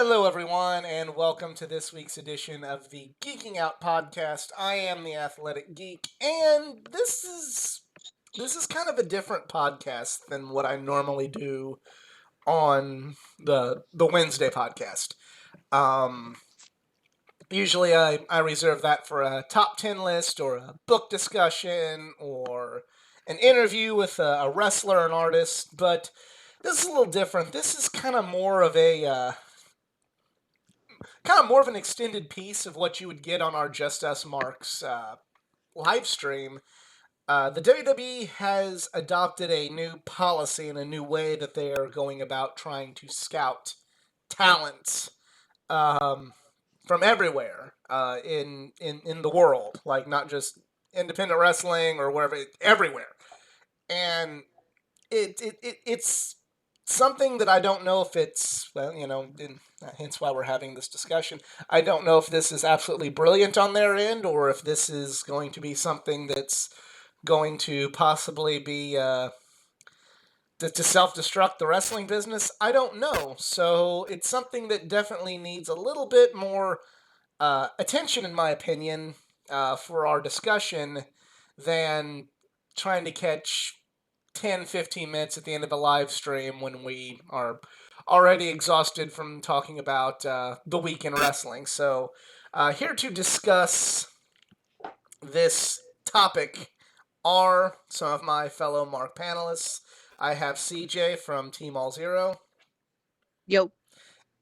Hello, everyone, and welcome to this week's edition of the Geeking Out podcast. I am the Athletic Geek, and this is kind of a different podcast than what I normally do on the Wednesday podcast. Um, Usually, I reserve that for a top 10 list or a book discussion or an interview with a wrestler or an artist, but this is a little different. This is kind of more of an extended piece of what you would get on our Just Us Marks live stream. The WWE has adopted a new policy and a new way that they are going about trying to scout talent um, from everywhere in the world, like not just independent wrestling or wherever, everywhere. And it's something that I don't know if it's, well, hence why we're having this discussion. I don't know if this is absolutely brilliant on their end or if this is going to be something that's going to possibly be to self-destruct the wrestling business. I don't know. So it's something that definitely needs a little bit more attention, in my opinion, for our discussion than trying to catch 10, 15 minutes at the end of a live stream when we are already exhausted from talking about the week in wrestling. So, here to discuss this topic are some of my fellow Mark panelists. I have CJ from Team All Zero, Yo.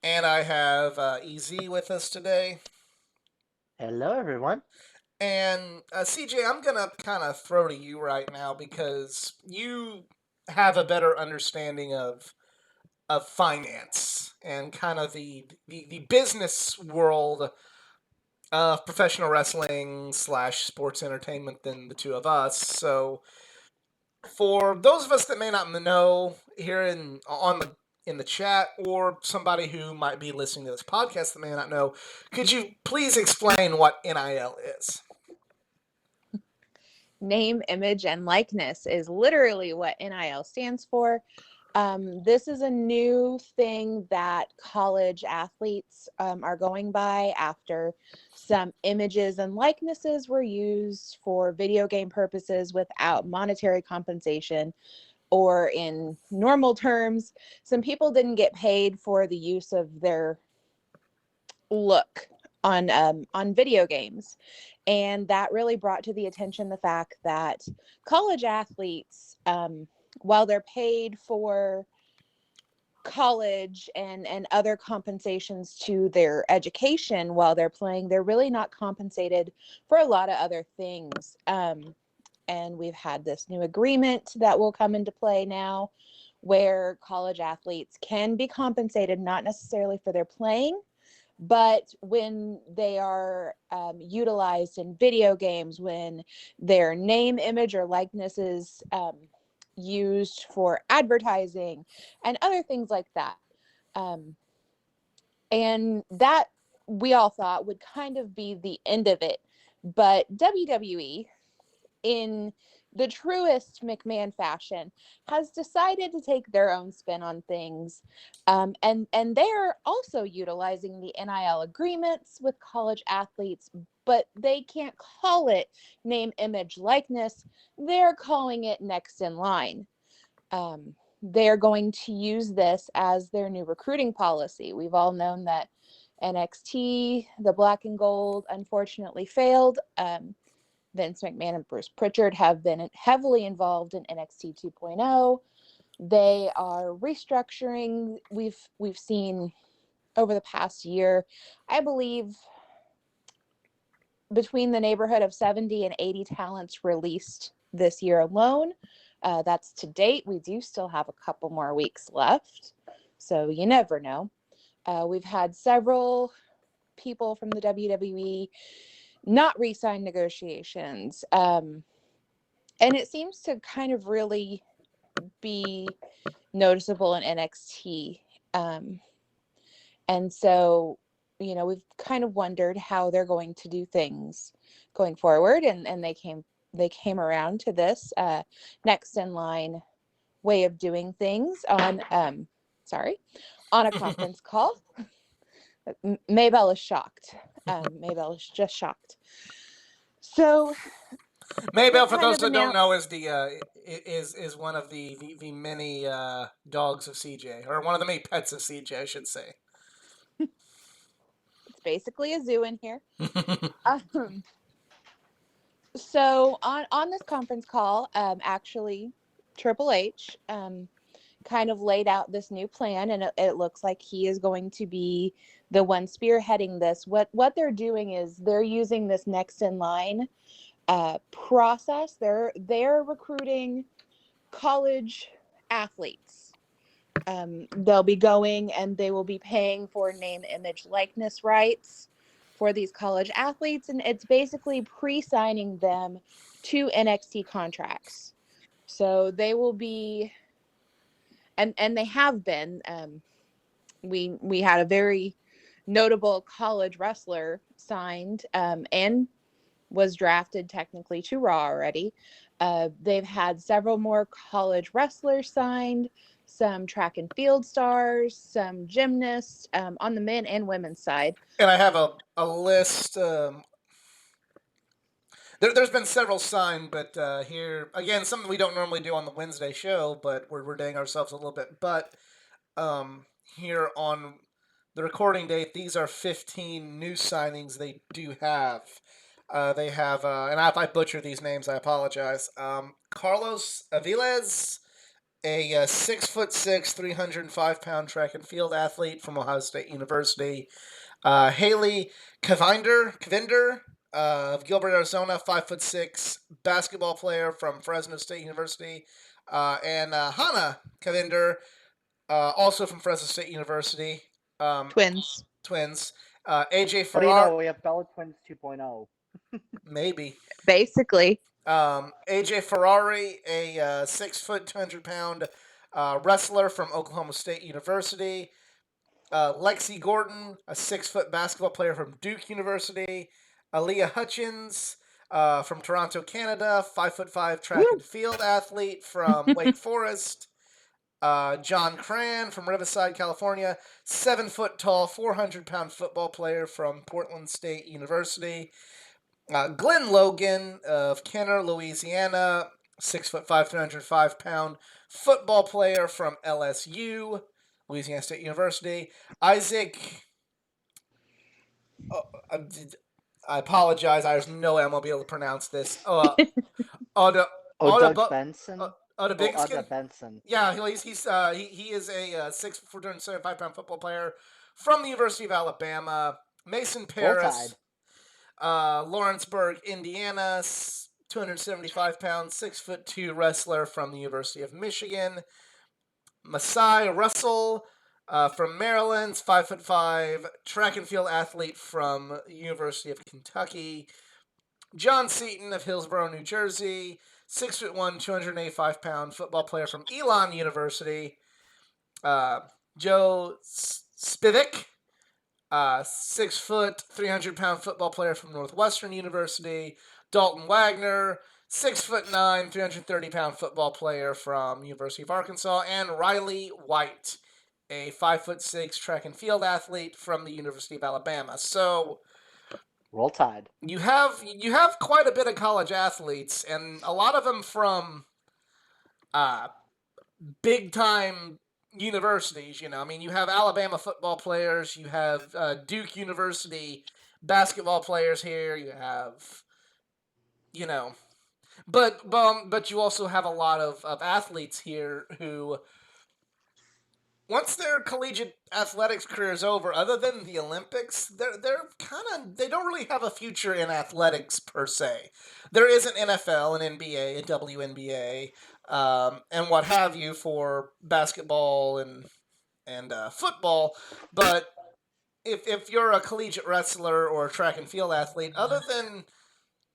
and I have EZ with us today. Hello, everyone. And CJ, I'm gonna kind of throw to you right now because you have a better understanding of finance and kind of the business world of professional wrestling slash sports entertainment than the two of us. So, for those of us that may not know here in the chat, or somebody who might be listening to this podcast that may not know, could you please explain what NIL is? Name, image, and likeness is literally what NIL stands for. This is a new thing that college athletes are going by after some images and likenesses were used for video game purposes without monetary compensation, or in normal terms, some people didn't get paid for the use of their look on video games. And that really brought to the attention the fact that college athletes, while they're paid for college and other compensations to their education while they're playing, they're really not compensated for a lot of other things. And we've had this new agreement that will come into play now where college athletes can be compensated not necessarily for their playing, but when they are utilized in video games, when their name, image, or likeness is used for advertising and other things like that. And that we all thought would kind of be the end of it. But WWE, in the truest McMahon fashion, has decided to take their own spin on things. And they're also utilizing the NIL agreements with college athletes, but they can't call it name, image, likeness. They're calling it next in line. They're going to use this as their new recruiting policy. We've all known that NXT, the black and gold, unfortunately failed. Vince McMahon and Bruce Pritchard have been heavily involved in NXT 2.0. They are restructuring. We've seen over the past year, I believe, between the neighborhood of 70 and 80 talents released this year alone. That's to date. We do still have a couple more weeks left, so you never know. We've had several people from the WWE not re-sign negotiations. And it seems to kind of really be noticeable in NXT. And so, we've kind of wondered how they're going to do things going forward. And they came around to this next in line way of doing things on a conference call. Maybell is shocked. Maybell is just shocked. So they Maybell, for kind those of that don't announced know, is one of the many dogs of CJ, or one of the many pets of CJ, I should say. it's basically a zoo in here. Um, so on this conference call, actually, Triple H kind of laid out this new plan, and it looks like he is going to be the one spearheading this. What they're doing is they're using this next in line process. They're recruiting college athletes. They'll be going and they will be paying for name, image, likeness rights for these college athletes, and it's basically pre-signing them to NXT contracts. So they will be, and they have been. We had a very notable college wrestler signed and was drafted technically to Raw already. They've had several more college wrestlers signed, some track and field stars, some gymnasts on the men and women's side. And I have a list. There's been several signed, but here again, something we don't normally do on the Wednesday show, but we're dating ourselves a little bit. But here on the recording date, these are 15 new signings they do have. They have, and if I butcher these names, I apologize. Carlos Aviles, a 6'6", 305-pound track and field athlete from Ohio State University. Haley Cavinder of Gilbert, Arizona, 5'6", basketball player from Fresno State University. And Hannah Cavinder, also from Fresno State University. Twins. Twins. AJ What do you Farrar, know? We have Bella Twins 2.0. maybe. Basically. AJ Ferrari, a 6', 200-pound wrestler from Oklahoma State University. Lexi Gordon, a 6' basketball player from Duke University. Aaliyah Hutchins, from Toronto, Canada, 5'5" track Woo! and field athlete from Wake Forest. John Cran from Riverside, California, 7' tall, 400-pound football player from Portland State University. Glenn Logan of Kenner, Louisiana, 6'5", 305-pound football player from LSU, Louisiana State University. Isaac, I apologize, I just no way I'm gonna be able to pronounce this. Oda Doug Benson? Oda Oda Bigskin. Benson. Yeah, he is a 6'4" football player from the University of Alabama. Mason Roll Paris, Tide. Lawrenceburg, Indiana, 275 pounds, 6'2" wrestler from the University of Michigan. Masai Russell, from Maryland, 5'5", track and field athlete from the University of Kentucky. John Seaton of Hillsborough, New Jersey, 6'1", 285-pound football player from Elon University. Joe Spivak, 6', 300-pound football player from Northwestern University. Dalton Wagner, 6'9", 330-pound football player from University of Arkansas. And Riley White, a 5'6" track and field athlete from the University of Alabama. So Roll Tide. you have quite a bit of college athletes, and a lot of them from big time universities. You know, I mean, you have Alabama football players, you have Duke University basketball players here, you have, you know, but you also have a lot of athletes here who, once their collegiate athletics career is over, other than the Olympics, they don't really have a future in athletics per se. There is an NFL, an NBA, a WNBA, and what have you for basketball and football, but if you're a collegiate wrestler or a track and field athlete, other than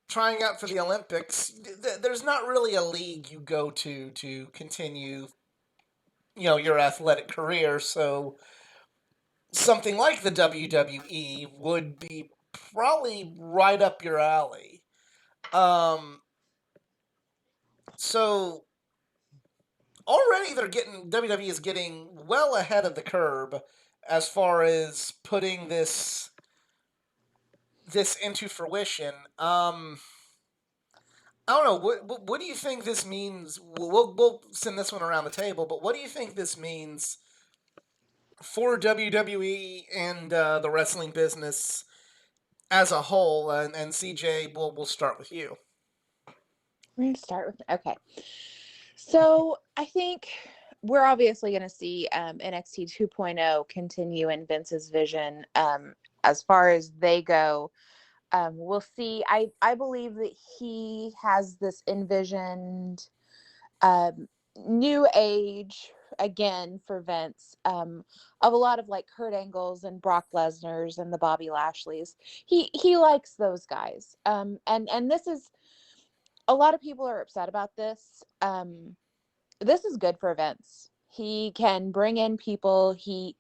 trying out for the Olympics, there's not really a league you go to continue, your athletic career. So something like the WWE would be probably right up your alley. So already WWE is getting well ahead of the curb as far as putting this into fruition. I don't know. What do you think this means? We'll send this one around the table, but what do you think this means for WWE and the wrestling business as a whole? And CJ, we'll start with you. We're going to start with, okay. So I think we're obviously going to see NXT 2.0 continue in Vince's vision as far as they go. We'll see. I believe that he has this envisioned new age again for Vince of a lot of like Kurt Angles and Brock Lesnar's and the Bobby Lashley's. He likes those guys. And this is, a lot of people are upset about this. This is good for Vince. He can bring in people. He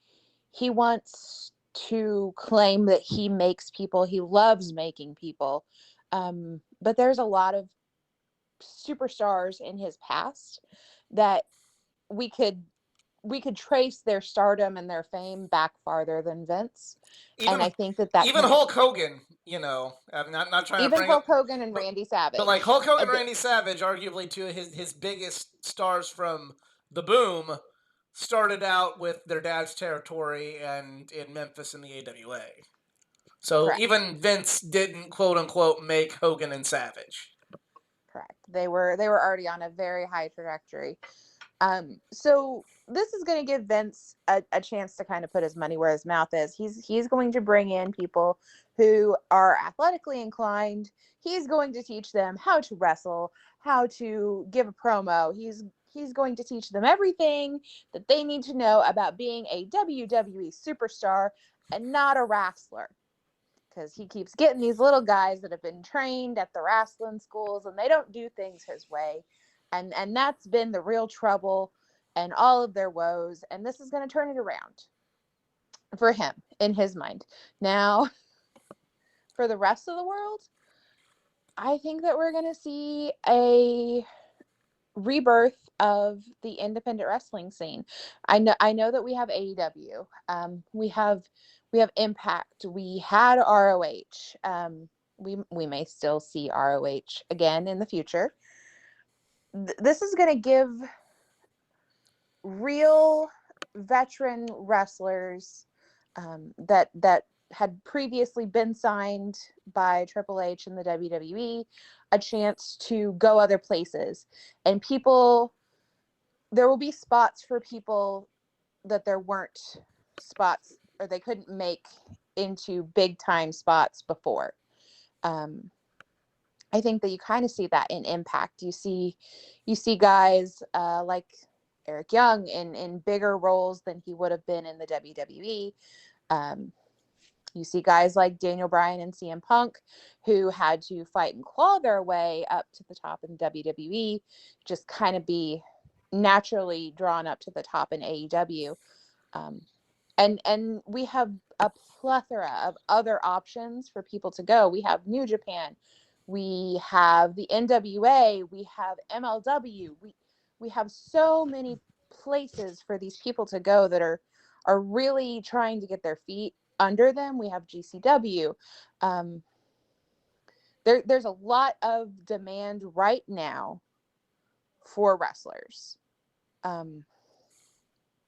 wants to claim that he makes people. He loves making people. But there's a lot of superstars in his past that we could trace their stardom and their fame back farther than Vince. And I think that even Hulk Hogan, I'm not trying to even bring up, Hulk Hogan and Randy Savage. but like Hulk Hogan and Randy Savage, arguably two of his biggest stars from the Boom, started out with their dad's territory and in Memphis in the AWA. So correct. Even Vince didn't quote unquote make Hogan and Savage. Correct. They were already on a very high trajectory. So this is going to give Vince a chance to kind of put his money where his mouth is. He's going to bring in people who are athletically inclined. He's going to teach them how to wrestle, how to give a promo. He's going to teach them everything that they need to know about being a WWE superstar and not a wrestler. Because he keeps getting these little guys that have been trained at the wrestling schools and they don't do things his way. And that's been the real trouble and all of their woes. And this is going to turn it around for him in his mind. Now, for the rest of the world, I think that we're going to see a rebirth of the independent wrestling scene. I know that we have AEW. We have Impact. We had ROH. We may still see ROH again in the future. This is going to give real veteran wrestlers that had previously been signed by Triple H and the WWE a chance to go other places. And there will be spots for people that there weren't spots or they couldn't make into big time spots before. I think that you kind of see that in Impact. You see guys like Eric Young in bigger roles than he would have been in the WWE. You see guys like Daniel Bryan and CM Punk who had to fight and claw their way up to the top in WWE, just kind of be naturally drawn up to the top in AEW. And we have a plethora of other options for people to go. We have New Japan. We have the NWA. We have MLW. We have so many places for these people to go that are really trying to get their feet under them. We have GCW. There's a lot of demand right now for wrestlers. And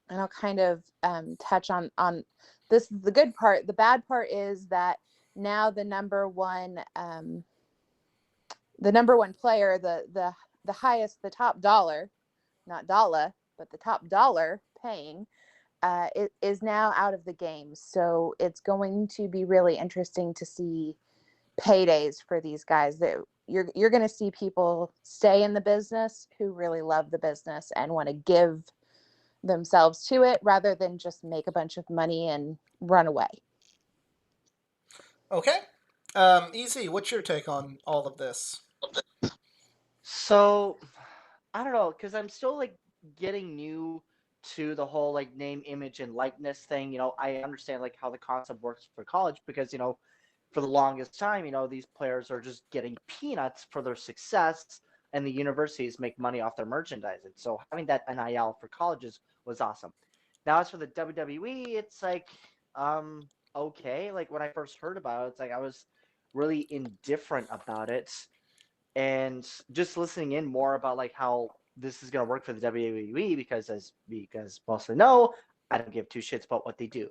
I'll kind of touch on this. The good part. The bad part is that now the number one player, the highest, the top dollar, not dollar, but the top dollar paying, it is now out of the game. So it's going to be really interesting to see paydays for these guys. That you're going to see people stay in the business who really love the business and want to give themselves to it rather than just make a bunch of money and run away. Okay. Easy, what's your take on all of this? So, I don't know, because I'm still like getting new to the whole like name, image, and likeness thing. I understand like how the concept works for college because for the longest time, these players are just getting peanuts for their success, and the universities make money off their merchandising. So having that NIL for colleges was awesome. Now, as for the WWE, it's like, okay. Like when I first heard about it, it's like I was really indifferent about it, and just listening in more about like how this is gonna work for the WWE because as you guys mostly know, I don't give two shits about what they do.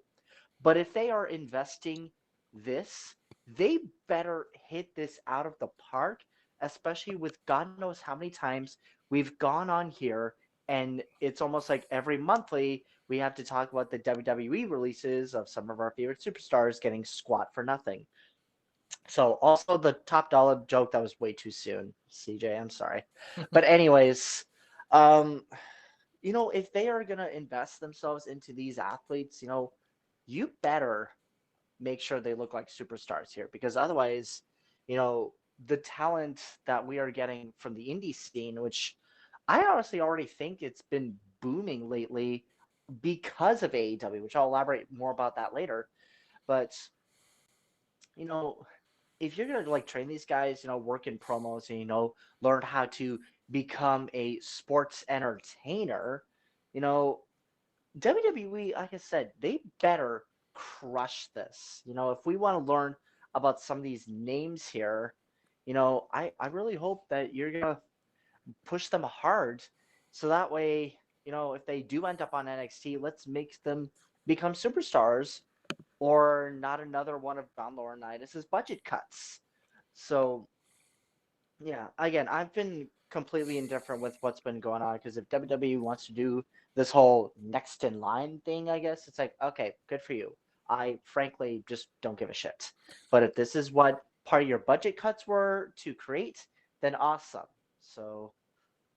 But if they are investing this, they better hit this out of the park, especially with God knows how many times we've gone on here and it's almost like every monthly we have to talk about the WWE releases of some of our favorite superstars getting squat for nothing. So also the top dollar joke, that was way too soon, CJ. I'm sorry. But anyways, um, if they are gonna invest themselves into these athletes, you better make sure they look like superstars here because otherwise, you know, the talent that we are getting from the indie scene, which I honestly already think it's been booming lately because of AEW, which I'll elaborate more about that later. But, you know, if you're gonna like train these guys, work in promos and learn how to become a sports entertainer, you know, WWE, like I said, they better crush this. If we want to learn about some of these names here, I really hope that you're gonna push them hard, so that way, if they do end up on NXT, let's make them become superstars or not another one of John Laurinaitis' budget cuts. So yeah, again, I've been completely indifferent with what's been going on because if WWE wants to do this whole next in line thing, I guess it's like, okay, good for you. I frankly just don't give a shit. But if this is what part of your budget cuts were to create, then awesome. So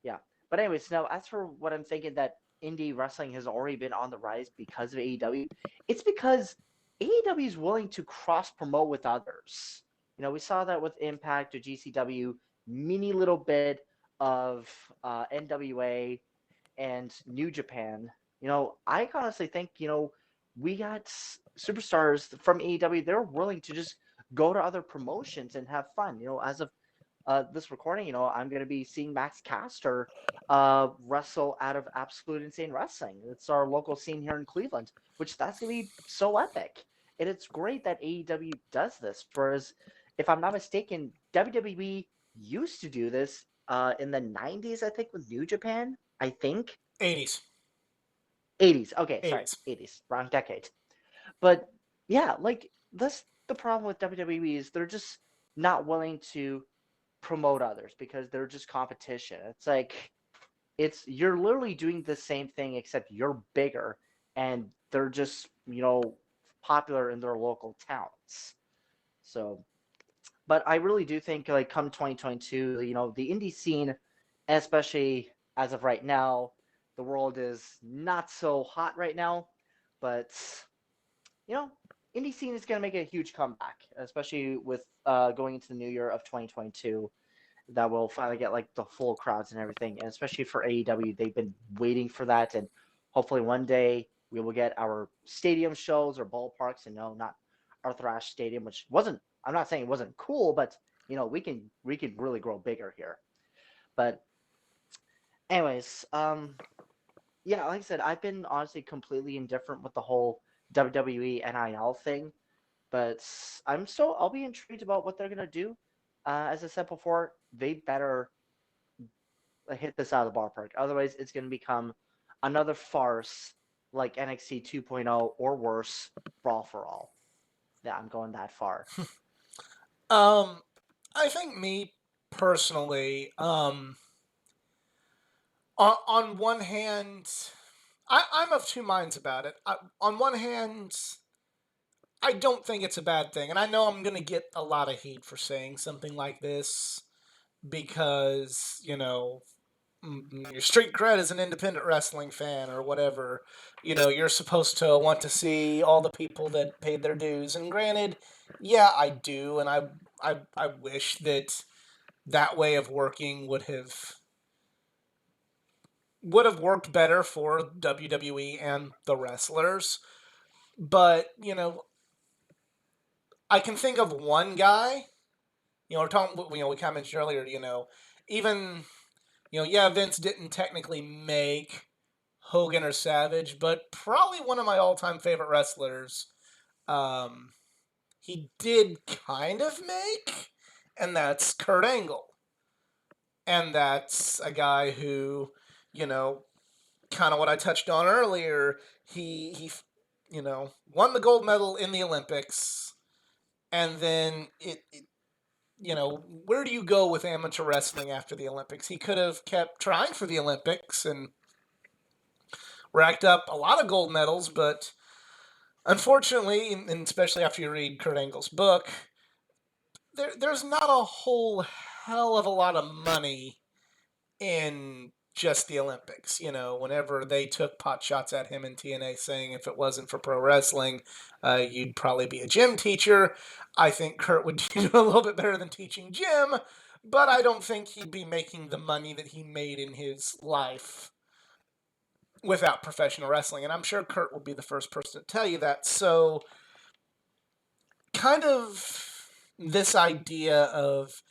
yeah. But anyways, now as for what I'm thinking that indie wrestling has already been on the rise because of AEW, it's because AEW is willing to cross promote with others. We saw that with Impact or GCW, mini little bit of NWA and New Japan. I honestly think, we got superstars from AEW. They're willing to just go to other promotions and have fun. As of this recording, I'm going to be seeing Max Caster wrestle out of Absolute Insane Wrestling. It's our local scene here in Cleveland, which that's going to be so epic. And it's great that AEW does this. Whereas, if I'm not mistaken, WWE used to do this in the 90s, I think, with New Japan. I think 80s. 80s. Okay, sorry, 80s. 80s, wrong decade. But yeah, like that's the problem with WWE is they're just not willing to promote others because they're just competition. It's like you're literally doing the same thing except you're bigger and they're just, popular in their local towns. So, but I really do think like come 2022, the indie scene, especially as of right now, the world is not so hot right now, but you know, indie scene is going to make a huge comeback, especially with going into the new year of 2022 that will finally get like the full crowds and everything. And especially for AEW, they've been waiting for that. And hopefully one day we will get our stadium shows or ballparks. And no, not Arthur Ashe Stadium, which wasn't. I'm not saying it wasn't cool, but we can really grow bigger here. But anyways, yeah, like I said, I've been honestly completely indifferent with the whole WWE NIL thing. But I'll be intrigued about what they're gonna do. As I said before, they better hit this out of the ballpark. Otherwise, it's going to become another farce like NXT 2.0 or worse, Brawl for All. Yeah, I'm going that far. I think me personally, on one hand, I'm of two minds about it. On one hand, I don't think it's a bad thing, and I know I'm gonna get a lot of hate for saying something like this because your street cred as an independent wrestling fan or whatever, you're supposed to want to see all the people that paid their dues. And granted, yeah, I do, and I wish that way of working would have worked better for WWE and the wrestlers. But I can think of one guy. We're talking. We kind of mentioned earlier. Even yeah, Vince didn't technically make Hogan or Savage, but probably one of my all-time favorite wrestlers. Um, he did kind of make, and that's Kurt Angle. And that's a guy who, you know, kind of what I touched on earlier. He won the gold medal in the Olympics, and then where do you go with amateur wrestling after the Olympics? He could have kept trying for the Olympics and racked up a lot of gold medals, but unfortunately, and especially after you read Kurt Angle's book, there's not a whole hell of a lot of money in just the Olympics. Whenever they took pot shots at him in TNA saying if it wasn't for pro wrestling, you'd probably be a gym teacher. I think Kurt would do a little bit better than teaching gym, but I don't think he'd be making the money that he made in his life without professional wrestling. And I'm sure Kurt will be the first person to tell you that. So, kind of this idea of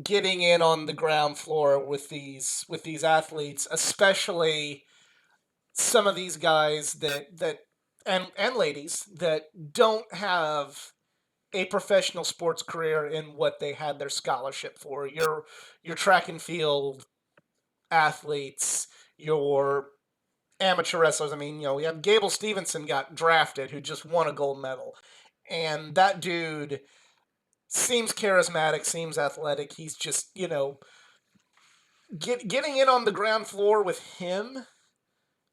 getting in on the ground floor with these athletes, especially some of these guys that and ladies that don't have a professional sports career in what they had their scholarship for. Your track and field athletes, your amateur wrestlers. I mean, we have Gable Stevenson got drafted who just won a gold medal. And that dude seems charismatic, seems athletic. He's just, getting in on the ground floor with him,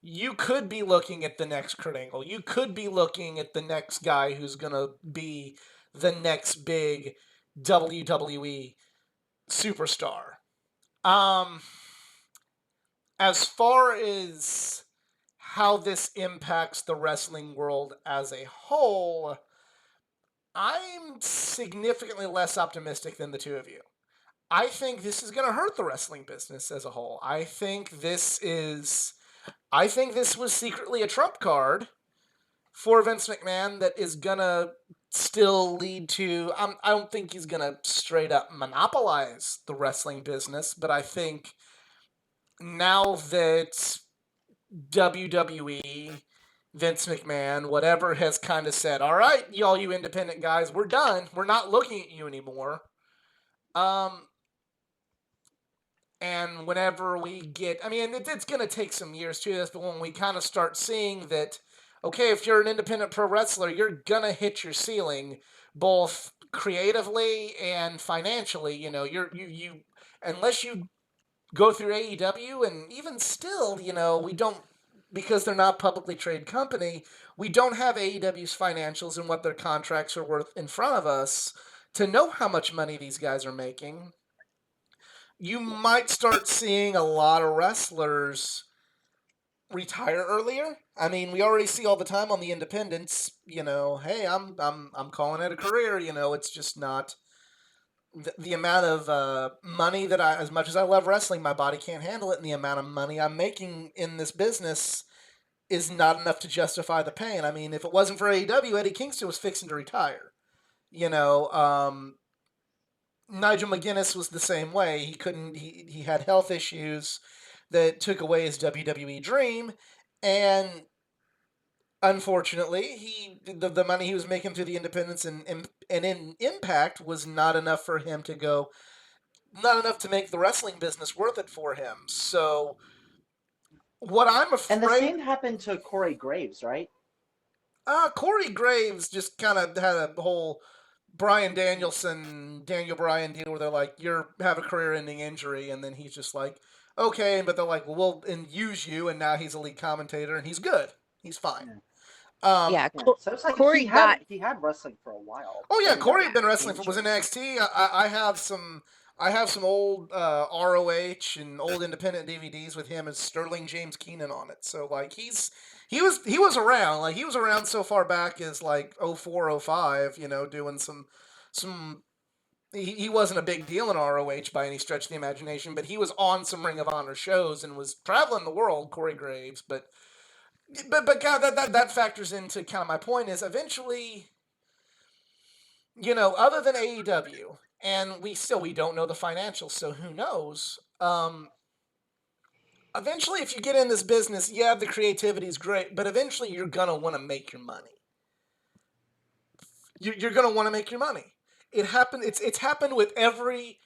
you could be looking at the next Kurt Angle. You could be looking at the next guy who's going to be the next big WWE superstar. As far as how this impacts the wrestling world as a whole, I'm significantly less optimistic than the two of you. I think this is going to hurt the wrestling business as a whole. I think this was secretly a trump card for Vince McMahon that is going to still lead to, I don't think he's going to straight up monopolize the wrestling business, but I think now that WWE, Vince McMahon, whatever, has kind of said, all right, y'all, you independent guys, we're done. We're not looking at you anymore. And whenever we get, I mean, it's going to take some years to this, but when we kind of start seeing that, okay, if you're an independent pro wrestler, you're going to hit your ceiling both creatively and financially. You unless you go through AEW, and even still, we don't, because they're not publicly traded company, we don't have AEW's financials and what their contracts are worth in front of us to know how much money these guys are making. You might start seeing a lot of wrestlers retire earlier. I mean, we already see all the time on the independents, hey, I'm calling it a career, it's just not the amount of money that as much as I love wrestling, my body can't handle it, and the amount of money I'm making in this business is not enough to justify the pain. I mean, if it wasn't for AEW, Eddie Kingston was fixing to retire. Nigel McGuinness was the same way. He couldn't. He had health issues that took away his WWE dream, and unfortunately, the money he was making through the independents and in Impact was not enough for him to go. Not enough to make the wrestling business worth it for him. So, what I'm afraid. And the same happened to Corey Graves, right? Corey Graves just kind of had a whole Daniel Bryan deal where they're like, you have a career-ending injury, and then he's just like, okay, but they're like, well, we'll use you, and now he's a lead commentator, and he's good. He's fine. Yeah. Yeah, So it's like Corey he had wrestling for a while. Oh yeah, Then he Corey got had been wrestling was in injured. NXT. I have some old ROH and old independent DVDs with him as Sterling James Keenan on it. So like he was around. Like he was around so far back as like 04, 05, doing some he wasn't a big deal in ROH by any stretch of the imagination, but he was on some Ring of Honor shows and was traveling the world, Corey Graves, but God, that factors into kind of my point is eventually, other than AEW, and we don't know the financials, so who knows? eventually, if you get in this business, yeah, the creativity is great, but eventually you're gonna want to make your money. You're gonna want to make your money. It happened. It's happened with every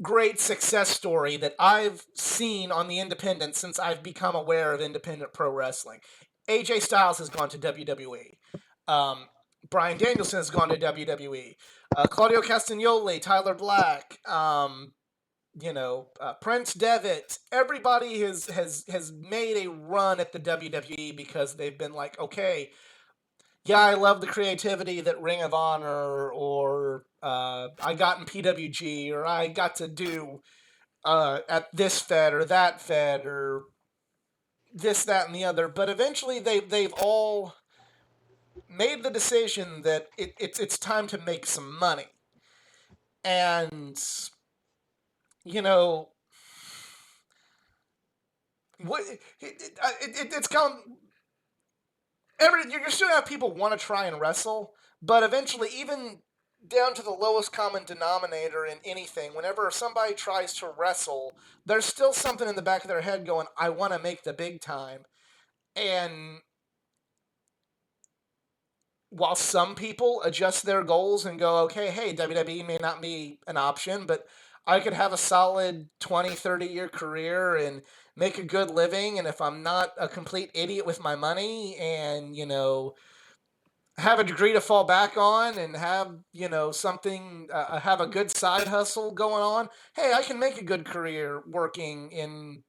great success story that I've seen on the independent since I've become aware of independent pro wrestling. AJ Styles has gone to WWE. Um, Bryan Danielson has gone to WWE. Claudio Castagnoli, Tyler Black, Prince Devitt. Everybody has made a run at the WWE because they've been like, okay, yeah, I love the creativity that Ring of Honor or I got in PWG or I got to do at this Fed or that Fed or this, that, and the other. But eventually, they've all made the decision that it's time to make some money, and you know what it's come. You're still gonna have people want to try and wrestle, but eventually, even down to the lowest common denominator in anything, whenever somebody tries to wrestle, there's still something in the back of their head going, "I want to make the big time." And while some people adjust their goals and go, okay, hey, WWE may not be an option, but I could have a solid 20, 30-year career and make a good living. And if I'm not a complete idiot with my money and, have a degree to fall back on and have, something, have a good side hustle going on, hey, I can make a good career working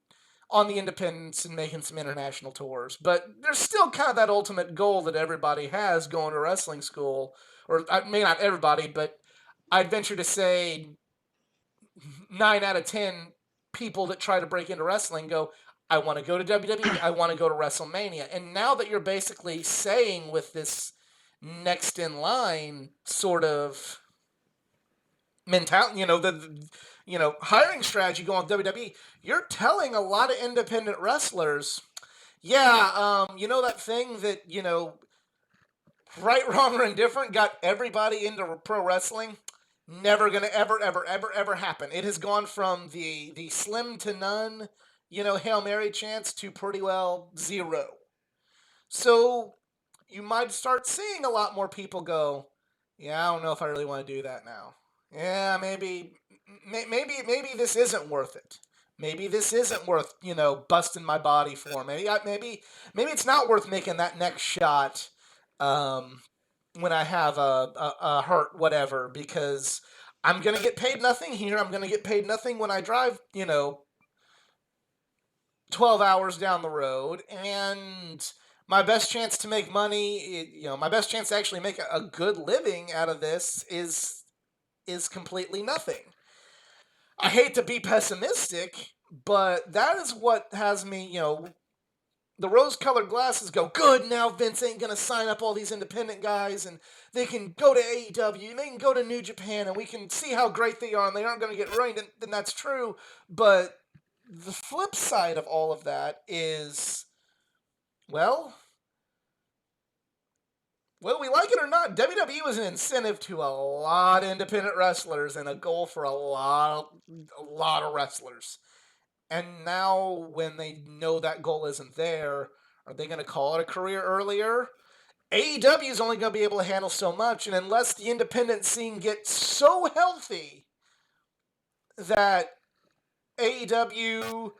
on the independents and making some international tours. But there's still kind of that ultimate goal that everybody has going to wrestling school, or maybe not everybody, but I'd venture to say 9 out of 10 people that try to break into wrestling go, I want to go to WWE, I want to go to WrestleMania. And now that you're basically saying with this next in line sort of mentality, hiring strategy going on WWE, you're telling a lot of independent wrestlers, yeah, that thing that, right, wrong, or indifferent got everybody into pro wrestling, never gonna ever, ever, ever, ever happen. It has gone from the slim to none, Hail Mary chance to pretty well zero. So you might start seeing a lot more people go, yeah, I don't know if I really want to do that now. Yeah, maybe this isn't worth it. Maybe this isn't worth, busting my body for. Maybe it's not worth making that next shot um, when I have a hurt whatever because I'm gonna get paid nothing here. I'm gonna get paid nothing when I drive, 12 hours down the road, and my best chance to make money, my best chance to actually make a good living out of this is completely nothing. I hate to be pessimistic, but that is what has me, the rose-colored glasses go, good, now Vince ain't going to sign up all these independent guys, and they can go to AEW, and they can go to New Japan, and we can see how great they are, and they aren't going to get ruined, and that's true, but the flip side of all of that is, well, whether we like it or not, WWE was an incentive to a lot of independent wrestlers and a goal for a lot of wrestlers. And now, when they know that goal isn't there, are they going to call it a career earlier? AEW is only going to be able to handle so much, and unless the independent scene gets so healthy that AEW,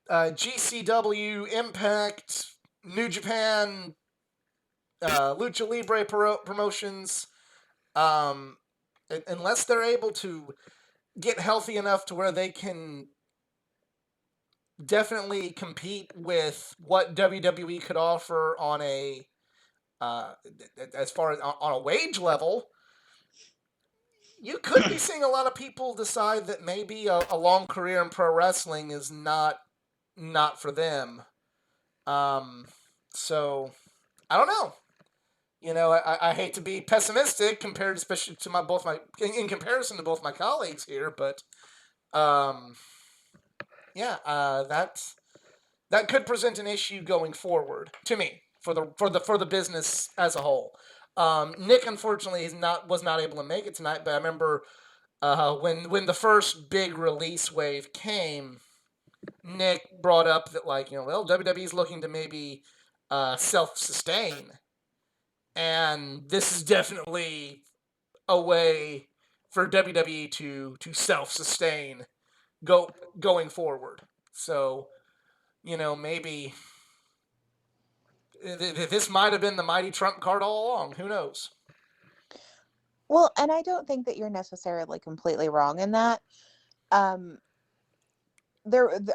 GCW, Impact, New Japan, Lucha Libre promotions, unless they're able to get healthy enough to where they can definitely compete with what WWE could offer on a as far as on a wage level, you could be seeing a lot of people decide that maybe a long career in pro wrestling is not for them. So I don't know. I hate to be pessimistic compared, especially to in comparison to both my colleagues here, but yeah, that could present an issue going forward to me for the business as a whole. Nick unfortunately was not able to make it tonight, but I remember when the first big release wave came, Nick brought up that, like, well, WWE's looking to maybe self-sustain, and this is definitely a way for WWE to self-sustain going forward. So, maybe this might have been the mighty trump card all along. Who knows? Well, and I don't think that you're necessarily completely wrong in that. Um,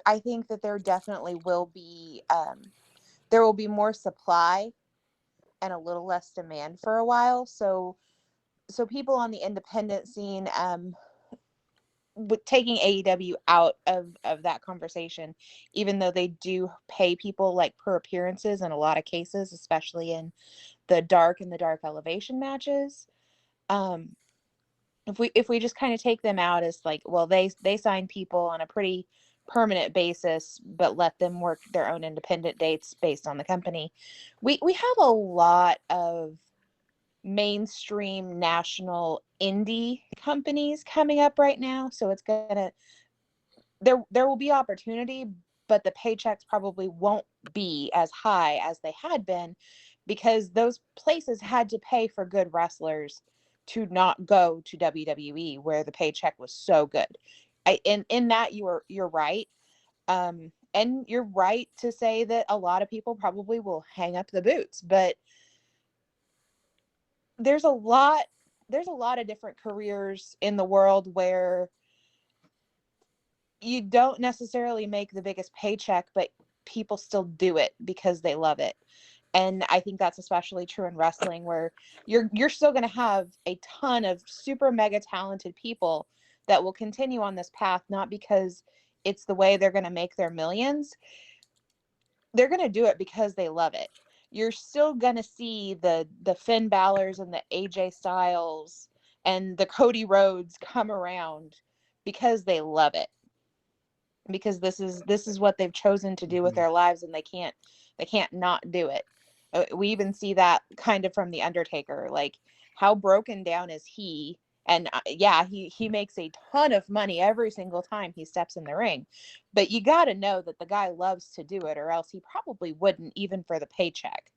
I think that there definitely will be more supply and a little less demand for a while. So people on the independent scene, with taking AEW out of that conversation, even though they do pay people like per appearances in a lot of cases, especially in the dark and the dark elevation matches. Um, if we just kind of take them out as like, well, they sign people on a pretty permanent basis, but let them work their own independent dates based on the company. We have a lot of mainstream national indie companies coming up right now, so it's gonna there will be opportunity, but the paychecks probably won't be as high as they had been because those places had to pay for good wrestlers to not go to WWE where the paycheck was so good. In that you're right. And you're right to say that a lot of people probably will hang up the boots, but there's a lot of different careers in the world where you don't necessarily make the biggest paycheck, but people still do it because they love it. And I think that's especially true in wrestling, where you're still going to have a ton of super mega talented people that will continue on this path, not because it's the way they're going to make their millions. They're going to do it because they love it. You're still going to see the Finn Balor's and the AJ Styles and the Cody Rhodes come around because they love it, because this is what they've chosen to do with their lives, and they can't not do it. We even see that kind of from the Undertaker. Like, how broken down is he? And yeah, he makes a ton of money every single time he steps in the ring, but you got to know that the guy loves to do it, or else he probably wouldn't, even for the paycheck.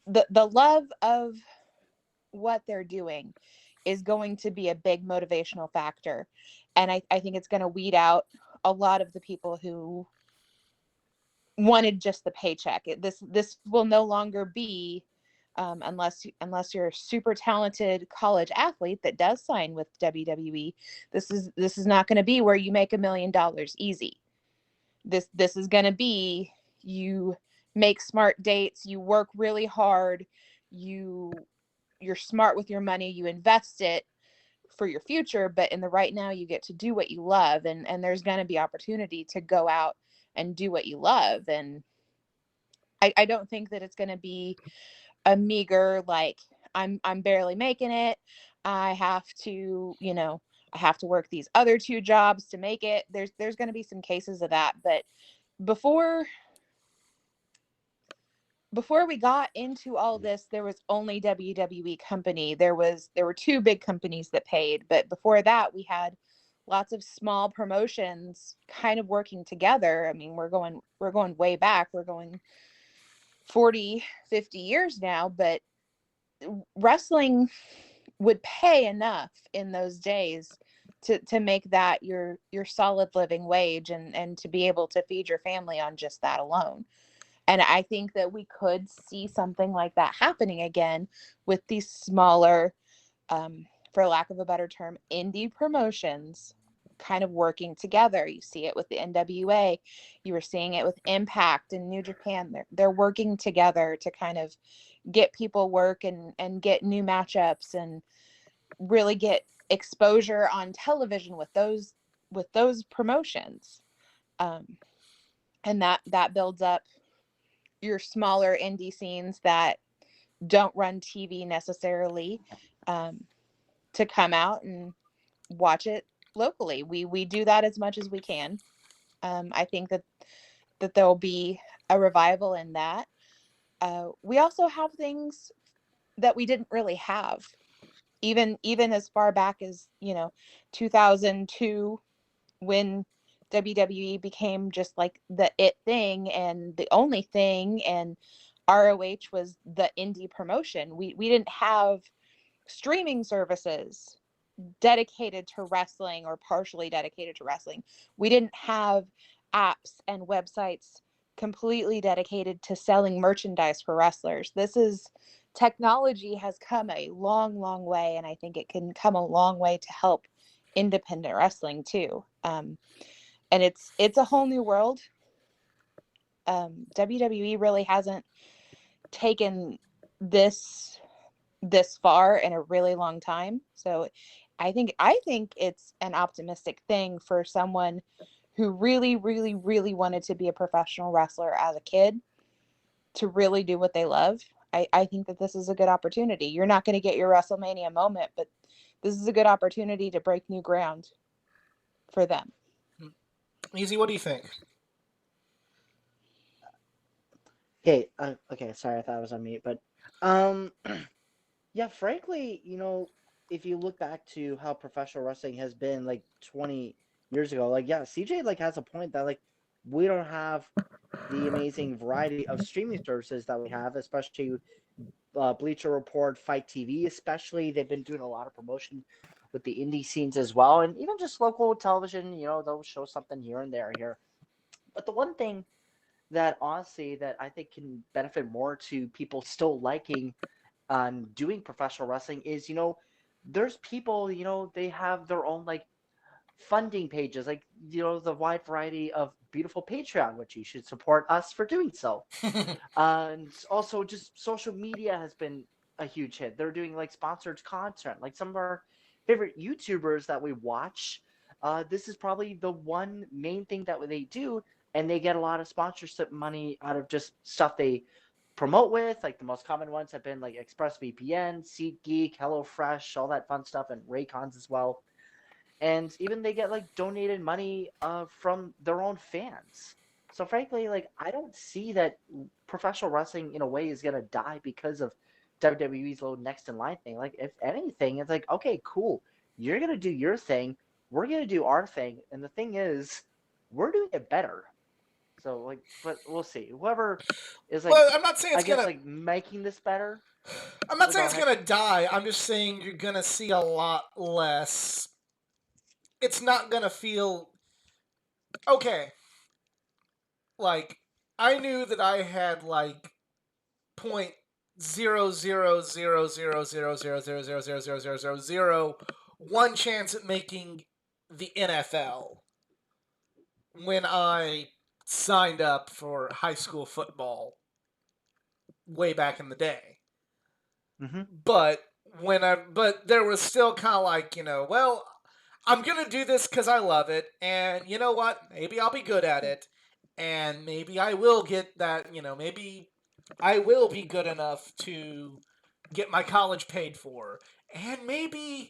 The love of what they're doing is going to be a big motivational factor. And I think it's going to weed out a lot of the people who wanted just the paycheck. This will no longer be, unless you're a super talented college athlete that does sign with WWE. This is not going to be where you make $1 million easy. This is going to be, you make smart dates, you work really hard, you're smart with your money, you invest it for your future, but in the right now you get to do what you love, and there's going to be opportunity to go out and do what you love. And I don't think that it's going to be a meager, like, I'm barely making it, I have to, I have to work these other two jobs to make it. There's going to be some cases of that, but before before we got into all this, there was only WWE company. There were two big companies that paid, but before that, we had lots of small promotions kind of working together. I mean, we're going way back. We're going 40, 50 years now, but wrestling would pay enough in those days to make that your solid living wage, and to be able to feed your family on just that alone. And I think that we could see something like that happening again with these smaller, for lack of a better term, indie promotions kind of working together. You see it with the NWA. You were seeing it with Impact and New Japan. They're working together to kind of get people work, and get new matchups, and really get exposure on television with those promotions. Um, and that builds up your smaller indie scenes that don't run TV necessarily, to come out and watch it locally. We do that as much as we can. I think that there will be a revival in that. We also have things that we didn't really have, even as far back as 2002, when WWE became just like the it thing and the only thing, and ROH was the indie promotion. We didn't have streaming services dedicated to wrestling or partially dedicated to wrestling. We didn't have apps and websites completely dedicated to selling merchandise for wrestlers. Technology has come a long, long way, and I think it can come a long way to help independent wrestling too. And it's a whole new world. WWE really hasn't taken this far in a really long time. So I think it's an optimistic thing for someone who really, really, really wanted to be a professional wrestler as a kid to really do what they love. I think that this is a good opportunity. You're not going to get your WrestleMania moment, but this is a good opportunity to break new ground for them. Easy, what do you think? Okay, okay, sorry, I thought I was on mute, but yeah, frankly, if you look back to how professional wrestling has been like 20 years ago, like yeah, CJ like has a point that like we don't have the amazing variety of streaming services that we have, especially Bleacher Report, Fight TV, especially they've been doing a lot of promotion with the indie scenes as well, and even just local television, they'll show something here and there here. But the one thing that honestly that I think can benefit more to people still liking doing professional wrestling is, there's people, they have their own like funding pages, like, the wide variety of beautiful Patreon, which you should support us for doing so. And also just social media has been a huge hit. They're doing like sponsored content, like some of our favorite YouTubers that we watch. This is probably the one main thing that they do, and they get a lot of sponsorship money out of just stuff they promote with. Like the most common ones have been like ExpressVPN, SeatGeek, HelloFresh, all that fun stuff, and Raycons as well. And even they get like donated money from their own fans. So frankly, like I don't see that professional wrestling in a way is gonna die because of WWE's little next in line thing. Like if anything, it's like, okay, cool, you're gonna do your thing, we're gonna do our thing, and the thing is, we're doing it better. So like, but we'll see. Whoever is like, Well, I'm not saying I it's guess gonna. like making this better. I'm not saying Go it's ahead. gonna die. I'm just saying you're gonna see a lot less. It's not gonna feel okay. Like I knew that I had like point 0.0000000000001 chance at making the NFL when I signed up for high school football way back in the day. Mm-hmm. But but there was still kind of like, well, I'm gonna do this because I love it, and you know what? Maybe I'll be good at it, and maybe I will get that. Maybe I will be good enough to get my college paid for, and maybe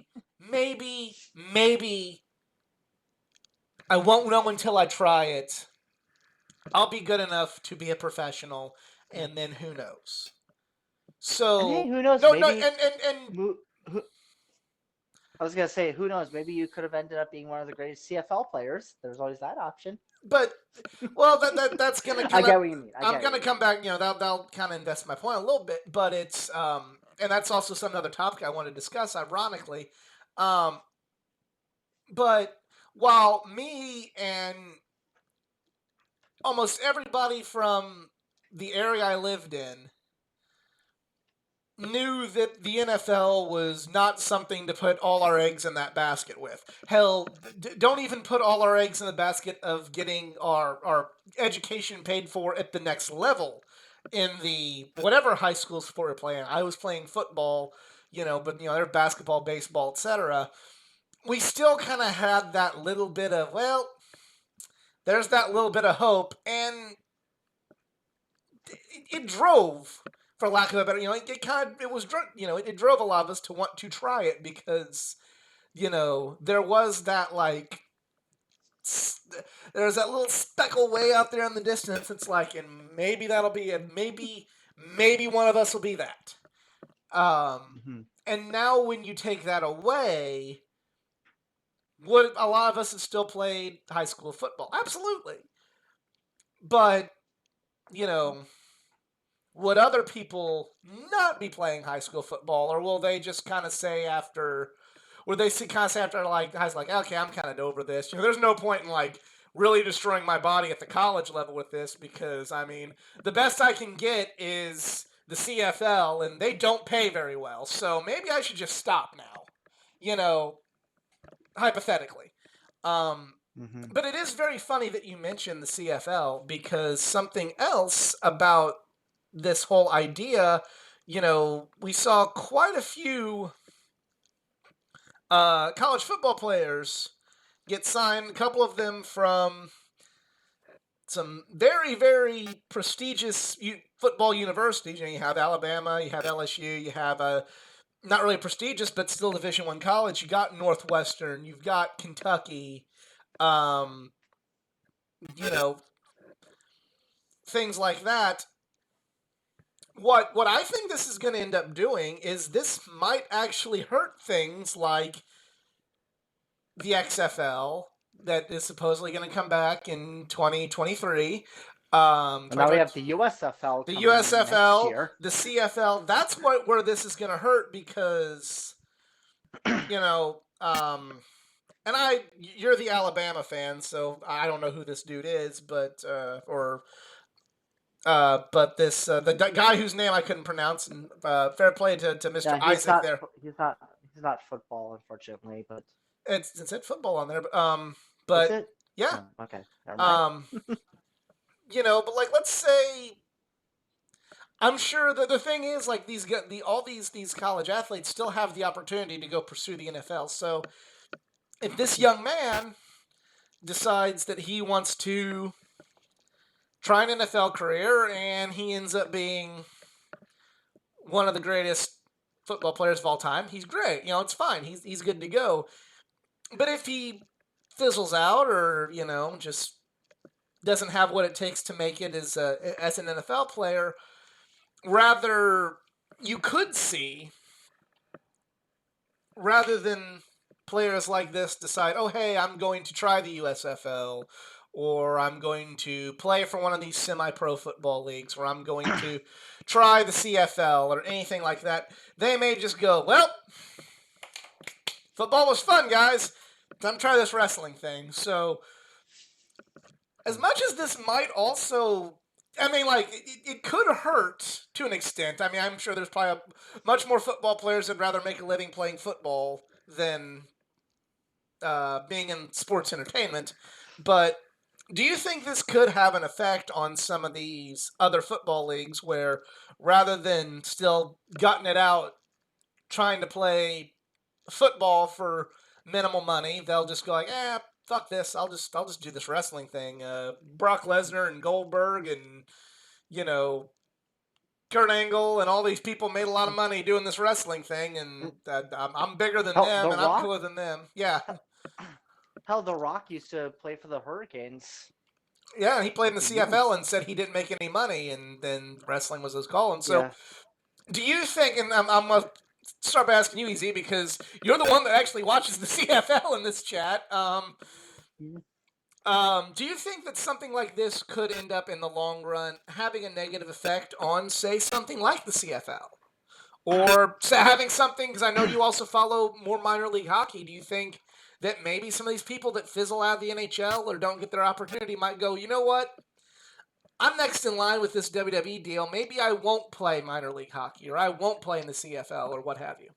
I won't know until I try it. I'll be good enough to be a professional, and then who knows? And hey, So who knows? no, Maybe and who, I was gonna say, who knows? Maybe you could have ended up being one of the greatest CFL players. There's always that option. but well, that's gonna I kind of. get what you mean. I I'm get what gonna you mean. come back. That'll kind of invest my point a little bit, but it's and that's also some other topic I want to discuss. Ironically, um, but while me and almost everybody from the area I lived in knew that the NFL was not something to put all our eggs in that basket with. Hell, don't even put all our eggs in the basket of getting our education paid for at the next level in the whatever high school sport we're playing. I was playing football, but they're basketball, baseball, etc. We still kind of had that little bit of, well, there's that little bit of hope, and it drove, for lack of a better, it drove a lot of us to want to try it because there was that like there's that little speckle way out there in the distance. It's like, and maybe that'll be it. Maybe one of us will be that. Um, Mm-hmm. and now when you take that away, would a lot of us have still played high school football? Absolutely. But, you know, would other people not be playing high school football, or will they just kind of say after, would they kind of say after like guys like, okay, I'm kind of over this. There's no point in like really destroying my body at the college level with this because I mean the best I can get is the CFL and they don't pay very well, so maybe I should just stop now. You know, hypothetically. Um, Mm-hmm. but it is very funny that you mentioned the CFL because something else about this whole idea, we saw quite a few college football players get signed, a couple of them from some very, very prestigious football universities. You have Alabama, you have LSU, you have not really prestigious, but still Division I college. You got Northwestern, you've got Kentucky, um, you know, things like that. What I think this is going to end up doing is this might actually hurt things like the XFL that is supposedly going to come back in 2023. And now we have the USFL The coming next USFL, year. the CFL. That's where this is going to hurt because you know, and you're the Alabama fan, so I don't know who this dude is, but but this the guy whose name I couldn't pronounce, and fair play to Mr. Yeah, Isaac there. he's not football, unfortunately, but It said football on there, is but it? yeah, Oh, okay, never mind. but like let's say I'm sure that the thing is like all these college athletes still have the opportunity to go pursue the NFL. So if this young man decides that he wants to try an NFL career and he ends up being one of the greatest football players of all time, he's great. It's fine. He's good to go. But if he fizzles out or, just doesn't have what it takes to make it as an NFL player, rather you could see rather than players like this decide, oh, hey, I'm going to try the USFL, or I'm going to play for one of these semi-pro football leagues, or I'm going to try the CFL, or anything like that, they may just go, well, football was fun, guys. Time to try this wrestling thing. So, as much as this might also, I mean, like, it could hurt to an extent. I mean, I'm sure there's probably much more football players that'd rather make a living playing football than being in sports entertainment. But do you think this could have an effect on some of these other football leagues where rather than still gutting it out trying to play football for minimal money, they'll just go like, fuck this, I'll just do this wrestling thing. Brock Lesnar and Goldberg and you know Kurt Angle and all these people made a lot of money doing this wrestling thing, and I'm bigger than Hell, them, The and I'm Rock. cooler than them. Yeah, Hell, The Rock used to play for the Hurricanes. yeah. He played in the For CFL years. and said he didn't make any money, and then wrestling was his calling. So, Yeah. do you think? And I'm gonna start by asking you, Easy, because you're the one that actually watches the CFL in this chat. Do you think that something like this could end up in the long run having a negative effect on, say, something like the CFL? Or having something, because I know you also follow more minor league hockey, do you think that maybe some of these people that fizzle out of the NHL or don't get their opportunity might go, you know what? I'm next in line with this WWE deal. Maybe I won't play minor league hockey or I won't play in the CFL or what have you.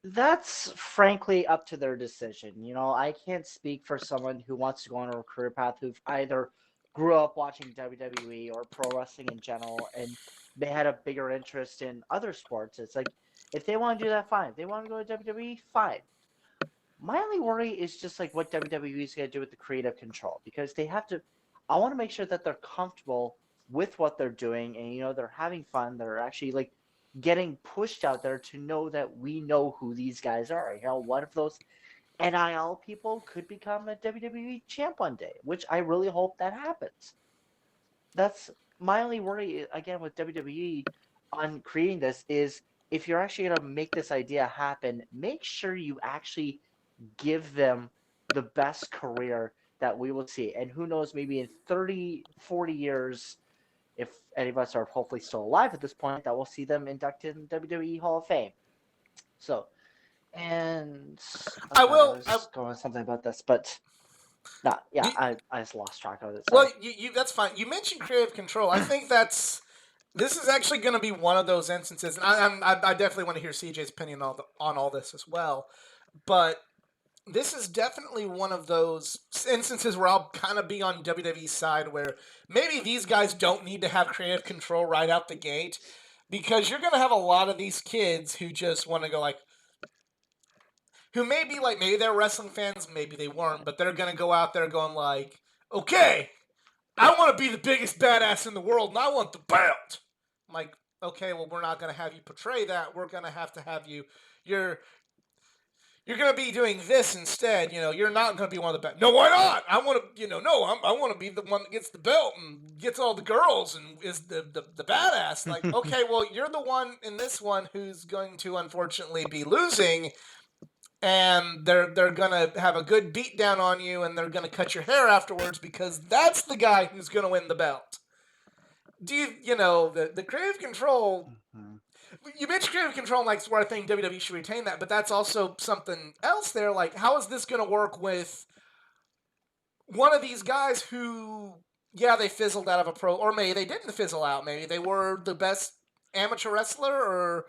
That's frankly up to their decision. I can't speak for someone who wants to go on a career path who've either grew up watching WWE or pro wrestling in general and they had a bigger interest in other sports. It's like, if they want to do that, fine. If they want to go to WWE, fine. My only worry is just like what WWE is going to do with the creative control because they have to. I want to make sure that they're comfortable with what they're doing and they're having fun. They're actually like getting pushed out there to know that we know who these guys are. One of those NIL people could become a WWE champ one day, which I really hope that happens. That's my only worry again with WWE on creating this is if you're actually going to make this idea happen, make sure you actually give them the best career that we will see. And who knows, maybe in 30, 40 years, if any of us are hopefully still alive at this point, that we'll see them inducted in WWE Hall of Fame. So, and I God, I will. was going something about this, but Do, I just lost track of it. Sorry. well, you that's fine. You mentioned creative control. I think this is actually going to be one of those instances, and I definitely want to hear CJ's opinion on all this as well. But this is definitely one of those instances where I'll kind of be on WWE's side, where maybe these guys don't need to have creative control right out the gate, because you're going to have a lot of these kids who just want to go like, who may be like, maybe they're wrestling fans, maybe they weren't, but they're going to go out there going like, okay, I want to be the biggest badass in the world, and I want the belt. I'm like, okay, well, we're not going to have you portray that. We're going to have you. You're going to be doing this instead. You know, you're not going to be one of the best. No, why not? I want to. I want to be the one that gets the belt and gets all the girls and is the badass. Like, okay, well, you're the one in this one who's going to unfortunately be losing, and they're gonna have a good beat down on you, and they're gonna cut your hair afterwards because that's the guy who's gonna win the belt. Do the creative control? Mm-hmm. You mentioned creative control, like where I think WWE should retain that, but that's also something else there. Like, how is this gonna work with one of these guys who, yeah, they fizzled out of a pro, or maybe they didn't fizzle out. Maybe they were the best amateur wrestler or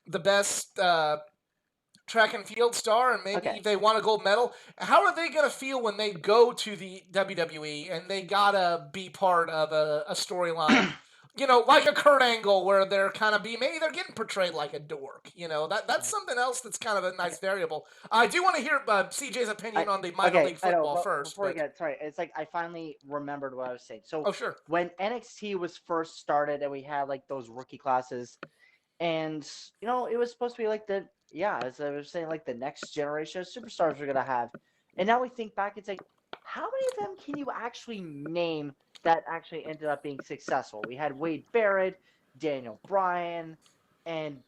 the best track and field star, and maybe they won a gold medal. How are they going to feel when they go to the WWE and they gotta be part of a storyline? Like a Kurt Angle, where they're kind of maybe they're getting portrayed like a dork. That's something else that's kind of a nice variable. I do want to hear CJ's opinion on the minor league football first. Before we get sorry, it's like I finally remembered what I was saying. So, oh sure, when NXT was first started and we had like those rookie classes, and it was supposed to be like as I was saying, like the next generation of superstars we're gonna have. And now we think back, it's like, how many of them can you actually name that actually ended up being successful? We had Wade Barrett, Daniel Bryan, and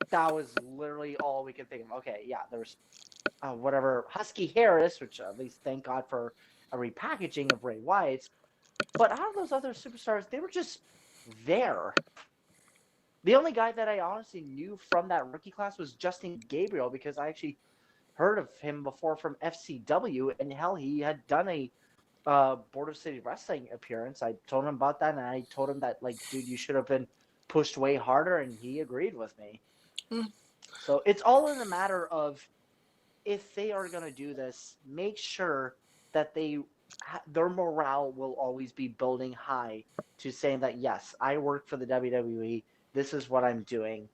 that was literally all we could think of. Okay, yeah, there was whatever Husky Harris, which at least thank God for a repackaging of Bray Wyatt. But out of those other superstars, they were just there. The only guy that I honestly knew from that rookie class was Justin Gabriel, because I actually heard of him before from FCW, and hell, he had done a Border City Wrestling appearance. I told him about that, and I told him that, like, dude, you should have been pushed way harder, and he agreed with me. Mm. So it's all in the matter of, if they are going to do this, make sure that their morale will always be building high to saying that, yes, I work for the WWE. This is what I'm doing,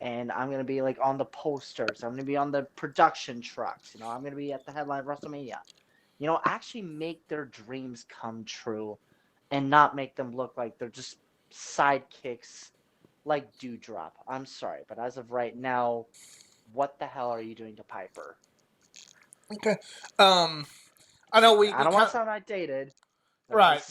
and I'm going to be like on the posters. I'm going to be on the production trucks. I'm going to be at the headline of WrestleMania. Actually make their dreams come true, and not make them look like they're just sidekicks like Dewdrop. I'm sorry, but as of right now, what the hell are you doing to Piper? Okay. I know I don't want to sound outdated. Right.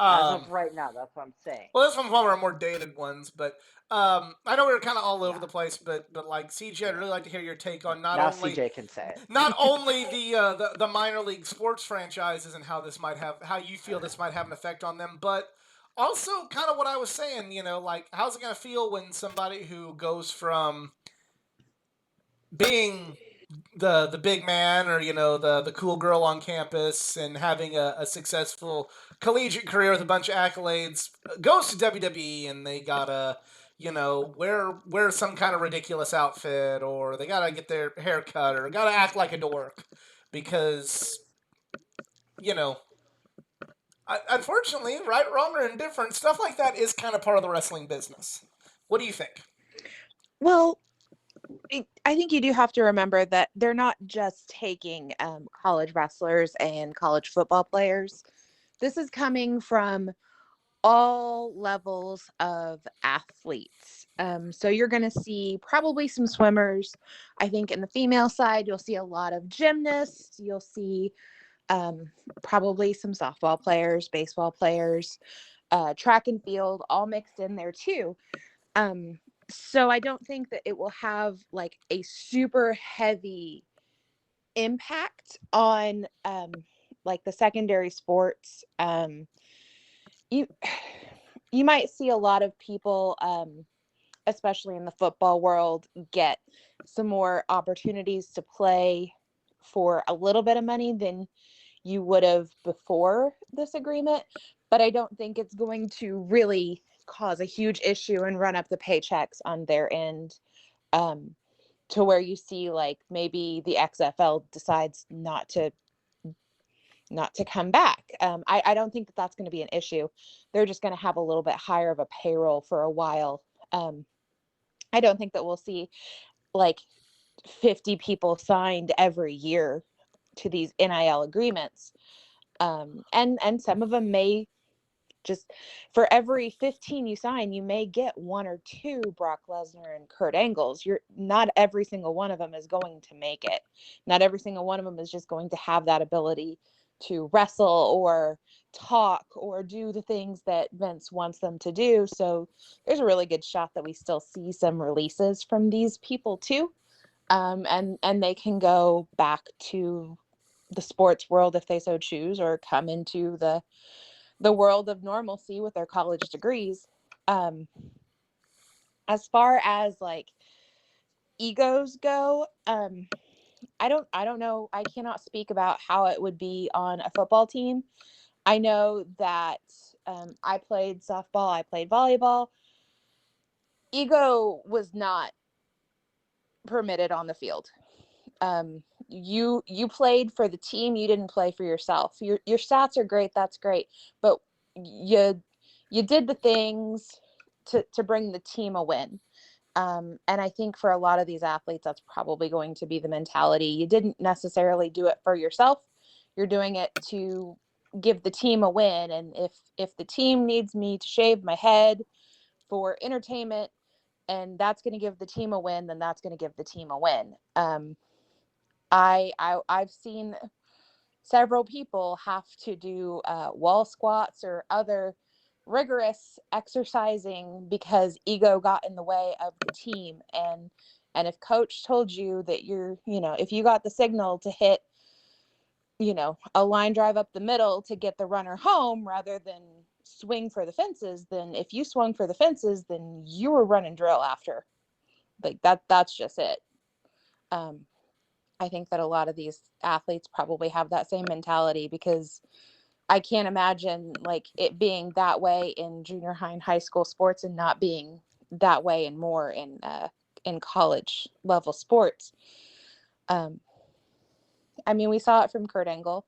As of right now, that's what I'm saying. Well, this one's one of our more dated ones, but I know we were kind of all over the place, but like CJ, I'd really like to hear your take on not only CJ can say it. Not only the minor league sports franchises and how you feel this might have an effect on them, but also kind of what I was saying. Like, how's it gonna feel when somebody who goes from being the big man, or the cool girl on campus, and having a successful collegiate career with a bunch of accolades, goes to WWE, and they gotta wear some kind of ridiculous outfit, or they gotta get their hair cut, or gotta act like a dork because unfortunately, right, wrong, or indifferent, stuff like that is kind of part of the wrestling business. What do you think? Well, I think you do have to remember that they're not just taking college wrestlers and college football players. This is coming from all levels of athletes. So you're going to see probably some swimmers. I think in the female side, you'll see a lot of gymnasts. You'll see probably some softball players, baseball players, track and field, all mixed in there too. So I don't think that it will have like a super heavy impact on like the secondary sports, you you might see a lot of people, especially in the football world, get some more opportunities to play for a little bit of money than you would have before this agreement. But I don't think it's going to really cause a huge issue and run up the paychecks on their end, um, to where you see like maybe the XFL decides not to come back. I don't think that that's going to be an issue. They're just going to have a little bit higher of a payroll for a while. I don't think that we'll see like 50 people signed every year to these NIL agreements. And some of them may just, for every 15 you sign, you may get one or two Brock Lesnar and Kurt Angles. You're not every single one of them is going to make it. Not every single one of them is just going to have that ability to wrestle or talk or do the things that Vince wants them to do. So there's a really good shot that we still see some releases from these people too. And they can go back to the sports world if they so choose, or come into the world of normalcy with their college degrees. As far as like egos go, I don't know. I cannot speak about how it would be on a football team. I know that I played softball, I played volleyball. Ego was not permitted on the field. You played for the team, you didn't play for yourself. Your stats are great, that's great, but you did the things to bring the team a win. And I think for a lot of these athletes, that's probably going to be the mentality. You didn't necessarily do it for yourself. You're doing it to give the team a win. And if the team needs me to shave my head for entertainment, and that's going to give the team a win, then that's going to give the team a win. I've seen several people have to do wall squats or other rigorous exercising because ego got in the way of the team. And if coach told you that if you got the signal to hit a line drive up the middle to get the runner home rather than swing for the fences, then if you swung for the fences, then you were running drill after. Like that's just it. I think that a lot of these athletes probably have that same mentality, because I can't imagine like it being that way in junior high and high school sports and not being that way and more in college level sports. I mean, we saw it from Kurt Angle.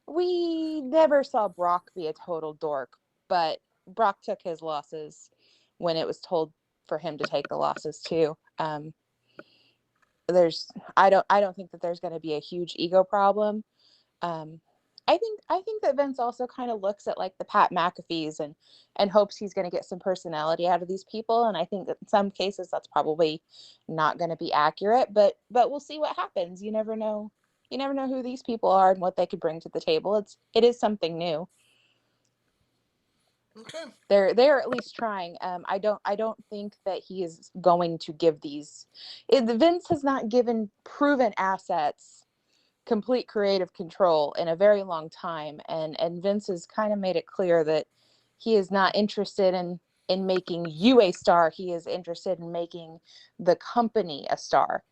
We never saw Brock be a total dork, but Brock took his losses when it was told for him to take the losses too. I don't think that there's going to be a huge ego problem. Um, I think that Vince also kind of looks at like the Pat McAfees and hopes he's going to get some personality out of these people. And I think that in some cases that's probably not going to be accurate, but we'll see what happens. You never know. You never know who these people are and what they could bring to the table. It is something new. Okay. They're at least trying. I don't think that he is going to give these. Vince has not given proven assets complete creative control in a very long time, and Vince has kind of made it clear that he is not interested in making you a star. He is interested in making the company a star,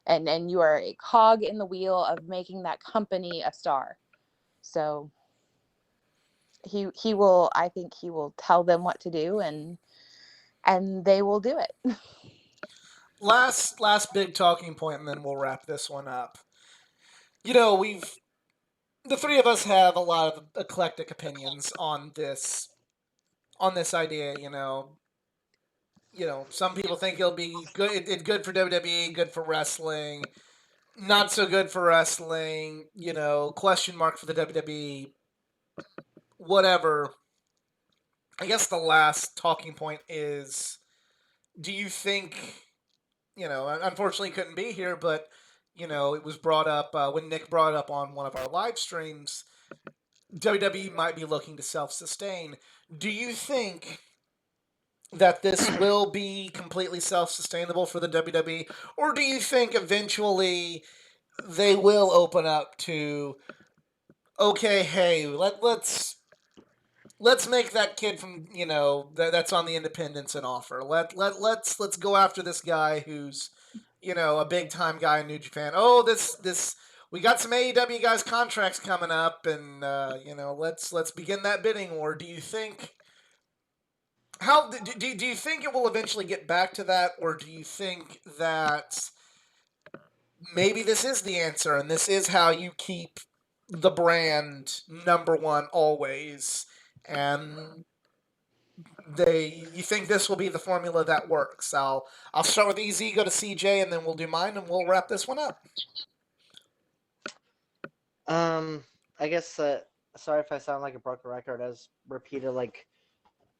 and you are a cog in the wheel of making that company a star. So he will, I think he will tell them what to do, and they will do it. Last big talking point, and then we'll wrap this one up. We've the three of us have a lot of eclectic opinions on this idea. Some people think it'll be good. It's good for WWE, good for wrestling, not so good for wrestling. Question mark for the WWE. Whatever. I guess the last talking point is: do you think? Unfortunately, couldn't be here, but it was brought up when Nick brought it up on one of our live streams. WWE might be looking to self-sustain. Do you think that this will be completely self-sustainable for the WWE, or do you think eventually they will open up to, okay, hey, let's make that kid from that's on the independents an offer. Let's go after this guy who's a big time guy in New Japan. Oh, this we got some AEW guys contracts coming up, and let's begin that bidding war. Do you think do you think it will eventually get back to that, or do you think that maybe this is the answer and this is how you keep the brand number one always, and you think this will be the formula that works? I'll start with EZ, go to CJ, and then we'll do mine, and we'll wrap this one up. I guess. Sorry if I sound like a broken record, as repeated. Like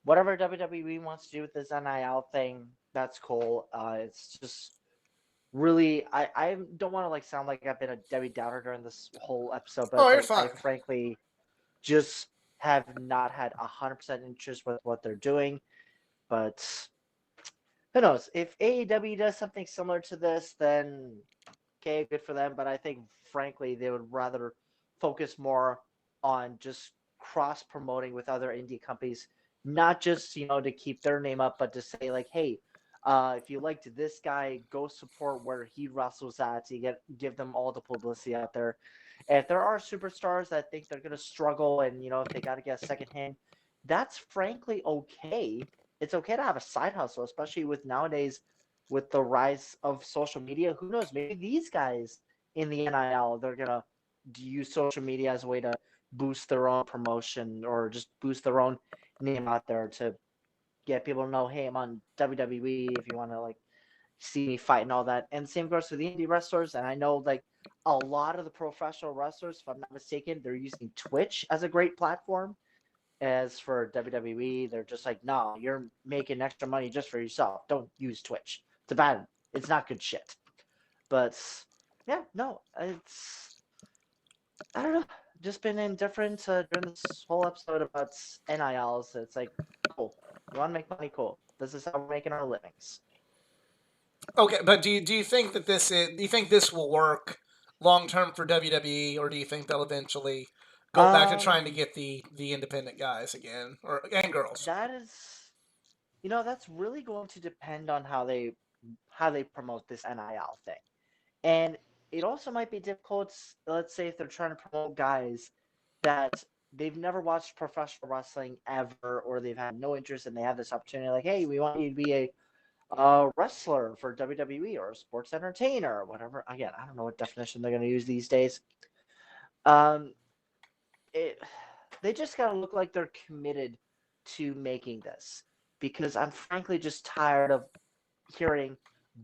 whatever WWE wants to do with this NIL thing, that's cool. It's just really, I don't want to like sound like I've been a Debbie Downer during this whole episode, but Oh, it's you're like I fine. frankly just have not had 100% interest with what they're doing. But who knows? If AEW does something similar to this, then okay, good for them. But I think, frankly, they would rather focus more on just cross promoting with other indie companies, not just to keep their name up, but to say like, hey, if you liked this guy, go support where he wrestles at. You give them all the publicity out there. And if there are superstars that think they're gonna struggle, and if they got to get a second hand, that's frankly okay. It's okay to have a side hustle, especially with nowadays with the rise of social media. Who knows? Maybe these guys in the NIL, they're gonna use social media as a way to boost their own promotion or just boost their own name out there to get people to know, hey, I'm on WWE if you want to like see me fight and all that. And the same goes for the indie wrestlers. And I know like a lot of the professional wrestlers, if I'm not mistaken, they're using Twitch as a great platform. As for WWE, they're just like, no, you're making extra money just for yourself. Don't use Twitch. It's not good shit. But yeah, no, I don't know. Just been indifferent during this whole episode about NILs. It's like, cool. You want to make money? Cool. This is how we're making our livings. Okay, but do you think that do you think this will work long term for WWE, or do you think they'll eventually go back to Um, trying to get the independent guys again, or and girls? that is, that's really going to depend on how they promote this NIL thing. And it also might be difficult, let's say, if they're trying to promote guys that they've never watched professional wrestling ever, or they've had no interest, and they have this opportunity, like, hey, we want you to be a wrestler for WWE or a sports entertainer or whatever. Again, I don't know what definition they're going to use these days. Um, it, they just got to look like they're committed to making this, because I'm frankly just tired of hearing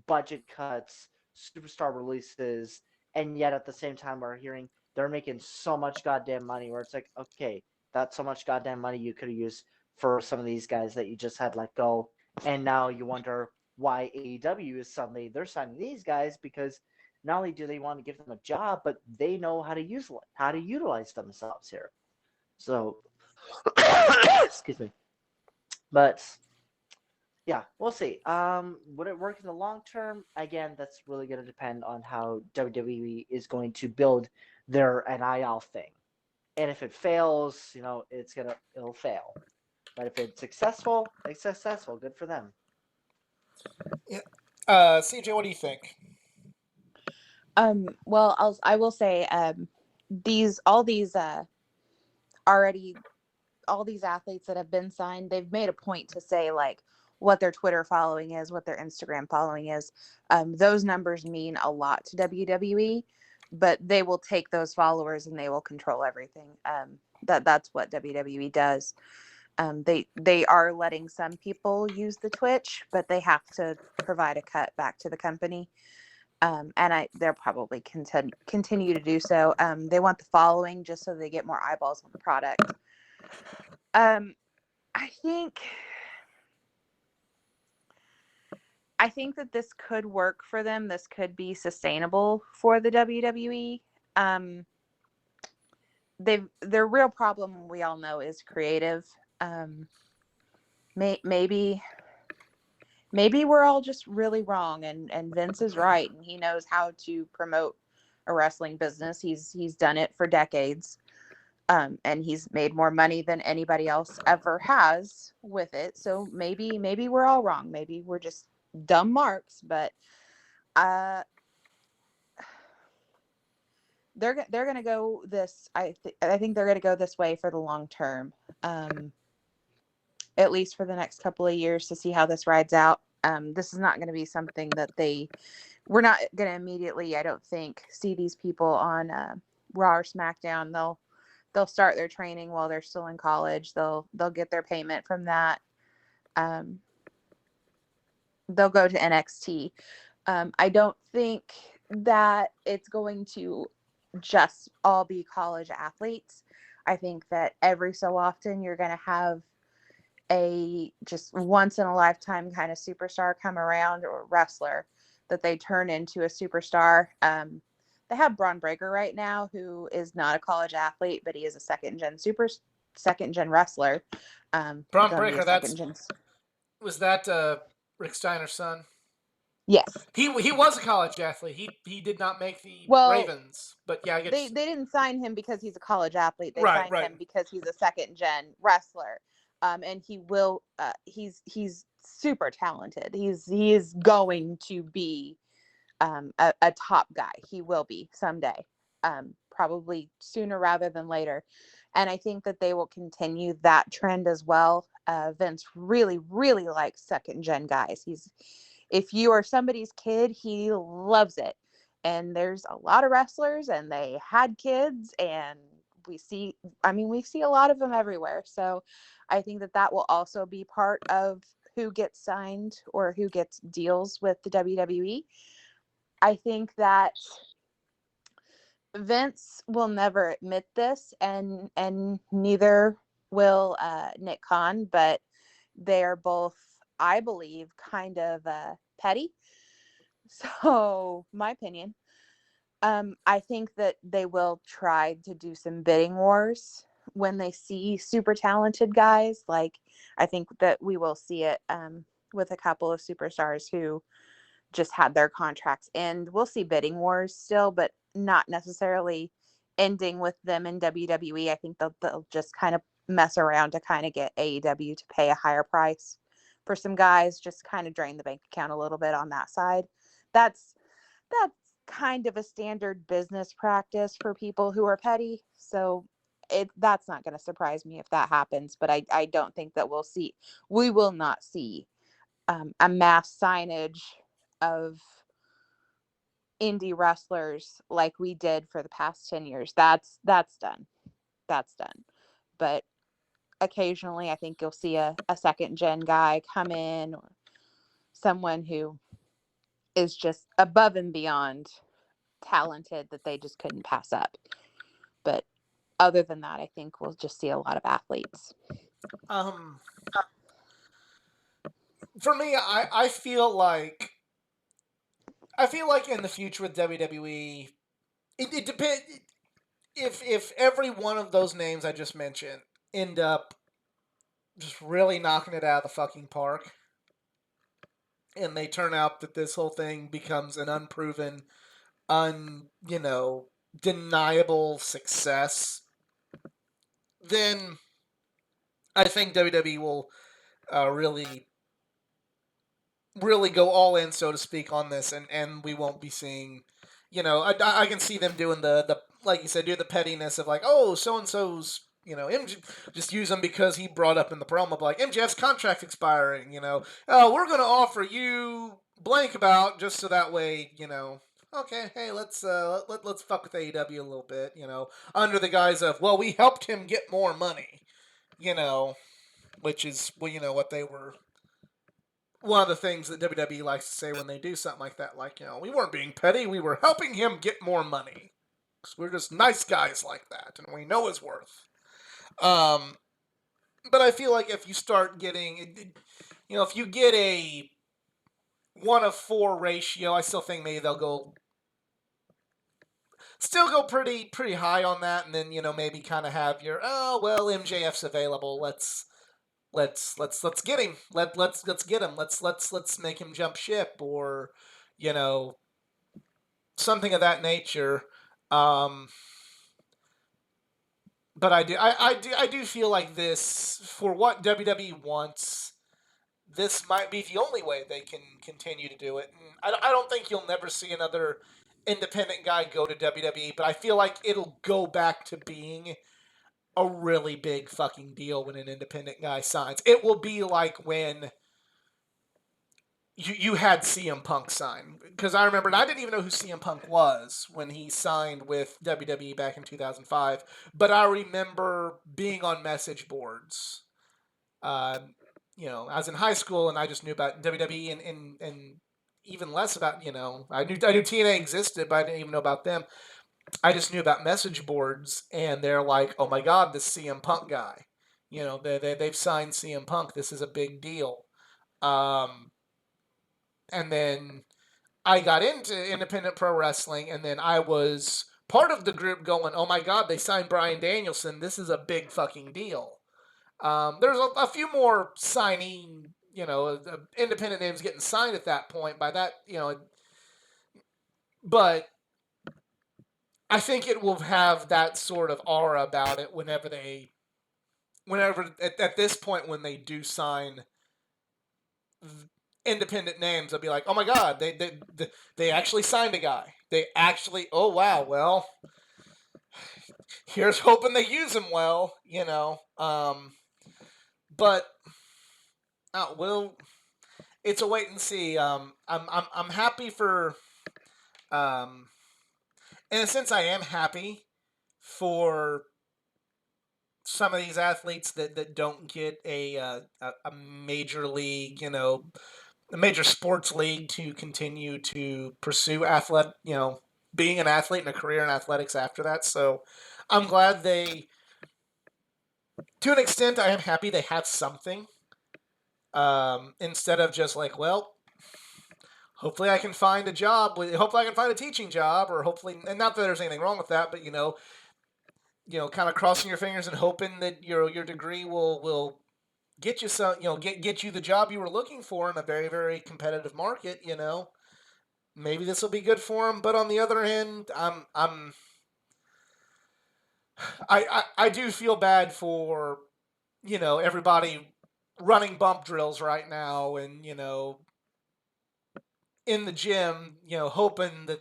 budget cuts, superstar releases, and yet at the same time we're hearing they're making so much goddamn money where it's like, okay, that's so much goddamn money you could have used for some of these guys that you just had let go. And now you wonder why AEW is suddenly they're signing these guys, because not only do they want to give them a job, but they know how to utilize themselves here. So excuse me. But yeah, we'll see. Would it work in the long term? Again, that's really going to depend on how WWE is going to build their NIL thing. And if it fails, it'll fail. But if it's successful, it's successful. Good for them. Yeah. CJ, what do you think? Well, I will say, all these already all these athletes that have been signed, they've made a point to say like what their Twitter following is, what their Instagram following is. Those numbers mean a lot to WWE, but they will take those followers and they will control everything. That's what WWE does. They are letting some people use the Twitch, but they have to provide a cut back to the company. And they'll probably continue to do so. They want the following just so they get more eyeballs on the product. Um, I think that this could work for them. This could be sustainable for the WWE. Their real problem, we all know, is creative. Maybe we're all just really wrong, and Vince is right, and he knows how to promote a wrestling business. He's done it for decades. And he's made more money than anybody else ever has with it. So maybe we're all wrong. Maybe we're just dumb marks, but uh they're gonna go this. I think they're gonna go this way for the long term, at least for the next couple of years to see how this rides out. This is not going to be something that we're not going to immediately, I don't think, see these people on Raw or SmackDown. They'll start their training while they're still in college. They'll get their payment from that. They'll go to NXT. I don't think that it's going to just all be college athletes. I think that every so often you're going to have a just once in a lifetime kind of superstar come around, or wrestler that they turn into a superstar. They have Braun Breaker right now, who is not a college athlete, but he is a second gen wrestler. Braun Breaker, second gen. was that Rick Steiner's son? Yes. He was a college athlete. He did not make the Well, Ravens, but yeah, I they didn't sign him because he's a college athlete. They right, signed right. him because he's a second gen wrestler. And he will. He's super talented. He is going to be a top guy. He will be someday, probably sooner rather than later. And I think that they will continue that trend as well. Vince really, really likes second gen guys. If you are somebody's kid, he loves it. And there's a lot of wrestlers, and they had kids, and we see a lot of them everywhere. So I think that will also be part of who gets signed or who gets deals with the WWE. I think that Vince will never admit this, and neither will Nick Khan, but they are both, I believe, kind of petty. So, my opinion, I think that they will try to do some bidding wars when they see super talented guys. Like, I think that we will see it with a couple of superstars who just had their contracts end. We'll see bidding wars still, but not necessarily ending with them in WWE. I think they'll just kind of mess around to kind of get AEW to pay a higher price for some guys, just kind of drain the bank account a little bit on that side. That's kind of a standard business practice for people who are petty. So that's not going to surprise me if that happens, but I don't think that we will not see a mass signage of indie wrestlers like we did for the past 10 years. That's done. That's done. But occasionally I think you'll see a second gen guy come in, or someone who is just above and beyond talented that they just couldn't pass up. But other than that, I think we'll just see a lot of athletes. For me, I feel like in the future with WWE, it depends. If every one of those names I just mentioned end up just really knocking it out of the fucking park, and they turn out that this whole thing becomes an unproven, deniable success, then I think WWE will really go all in, so to speak, on this, and we won't be seeing, I can see them doing the like you said, do the pettiness of like, oh, so and so's, MJ, just use him because he brought up in the promo, like MJF's contract expiring, oh, we're gonna offer you blank about just so that way, okay, hey, let's fuck with AEW a little bit, under the guise of, well, we helped him get more money, which is, well, what they were. One of the things that WWE likes to say when they do something like that, like, we weren't being petty, we were helping him get more money. Because we're just nice guys like that, and we know his worth. But I feel like if you start getting, if you get a 1-of-4 ratio, I still think maybe they'll still go pretty high on that, and then, maybe kind of have your, oh, well, MJF's available, let's get him. Let's get him. Let's make him jump ship, or something of that nature. Um, but I do feel like this, for what WWE wants, this might be the only way they can continue to do it. And I don't think you'll never see another independent guy go to WWE, but I feel like it'll go back to being a really big fucking deal when an independent guy signs. It will be like when you had CM Punk sign. Because I remember, and I didn't even know who CM Punk was when he signed with WWE back in 2005, but I remember being on message boards. I was in high school and I just knew about WWE and even less about, I knew TNA existed, but I didn't even know about them. I just knew about message boards, and they're like, "Oh my God, this CM Punk guy, they've signed CM Punk. This is a big deal." Um, and then I got into independent pro wrestling, and then I was part of the group going, "Oh my God, they signed Bryan Danielson. This is a big fucking deal." There's a few more signing, independent names getting signed at that point. By that, but I think it will have that sort of aura about it whenever at this point when they do sign independent names, they'll be like, "Oh my God, they actually signed a guy. They actually, oh wow, well, here's hoping they use him well, But well, it's a wait and see. I'm happy for, um, in a sense, I am happy for some of these athletes that don't get a major league, a major sports league to continue to pursue being an athlete and a career in athletics after that. So I'm glad to an extent, I am happy they have something, instead of just like, well, hopefully I can find a job hopefully I can find a teaching job, or hopefully, and not that there's anything wrong with that, but kind of crossing your fingers and hoping that your degree will get you some, get you the job you were looking for in a very, very competitive market. Maybe this will be good for them, but on the other hand, I do feel bad for, everybody running bump drills right now, and in the gym, hoping that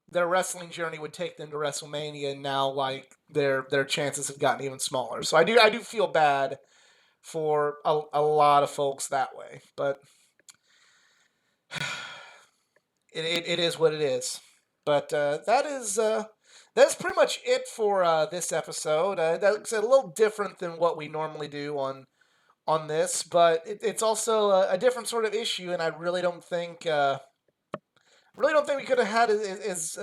their wrestling journey would take them to WrestleMania, and now like their chances have gotten even smaller. So I do feel bad for a lot of folks that way, but it is what it is. But that's pretty much it for this episode. That's a little different than what we normally do on this, but it's also a different sort of issue, and I really don't think we could have had is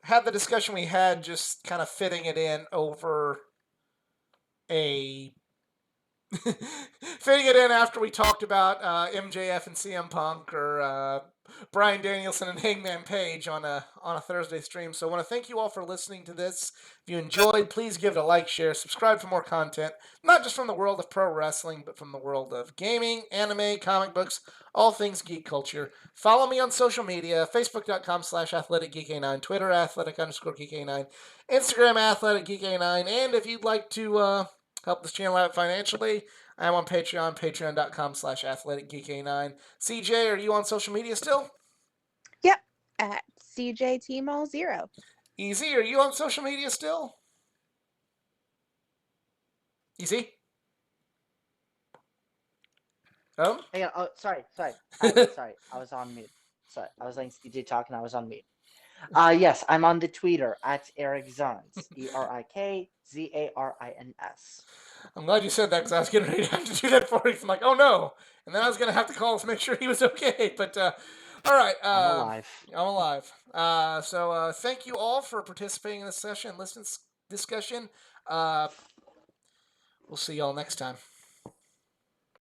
had the discussion we had, just kind of fitting it in over a fitting it in after we talked about MJF and CM Punk, or Bryan Danielson and Hangman Page on a Thursday stream. So I want to thank you all for listening to this. If you enjoyed, please give it a like, share, subscribe for more content, not just from the world of pro wrestling, but from the world of gaming, anime, comic books, all things geek culture. Follow me on social media, facebook.com/athleticgeek9, Twitter athletic_geek9, Instagram athleticgeek9, and if you'd like to help this channel out financially, I'm on Patreon, patreon.com/athleticgeek9. CJ, are you on social media still? Yep, at CJTMall0. Easy, are you on social media still? Easy? Hang on. Oh, sorry. Sorry, I was on mute. Sorry, I was letting CJ talk and I was on mute. Yes, I'm on the Twitter at Eric Zans, ErikZarins. I'm glad you said that, because I was getting ready to have to do that for you. I'm like, oh no. And then I was going to have to call to make sure he was okay. But, all right. I'm alive. I'm alive. So thank you all for participating in this session, listening to this discussion. We'll see y'all next time.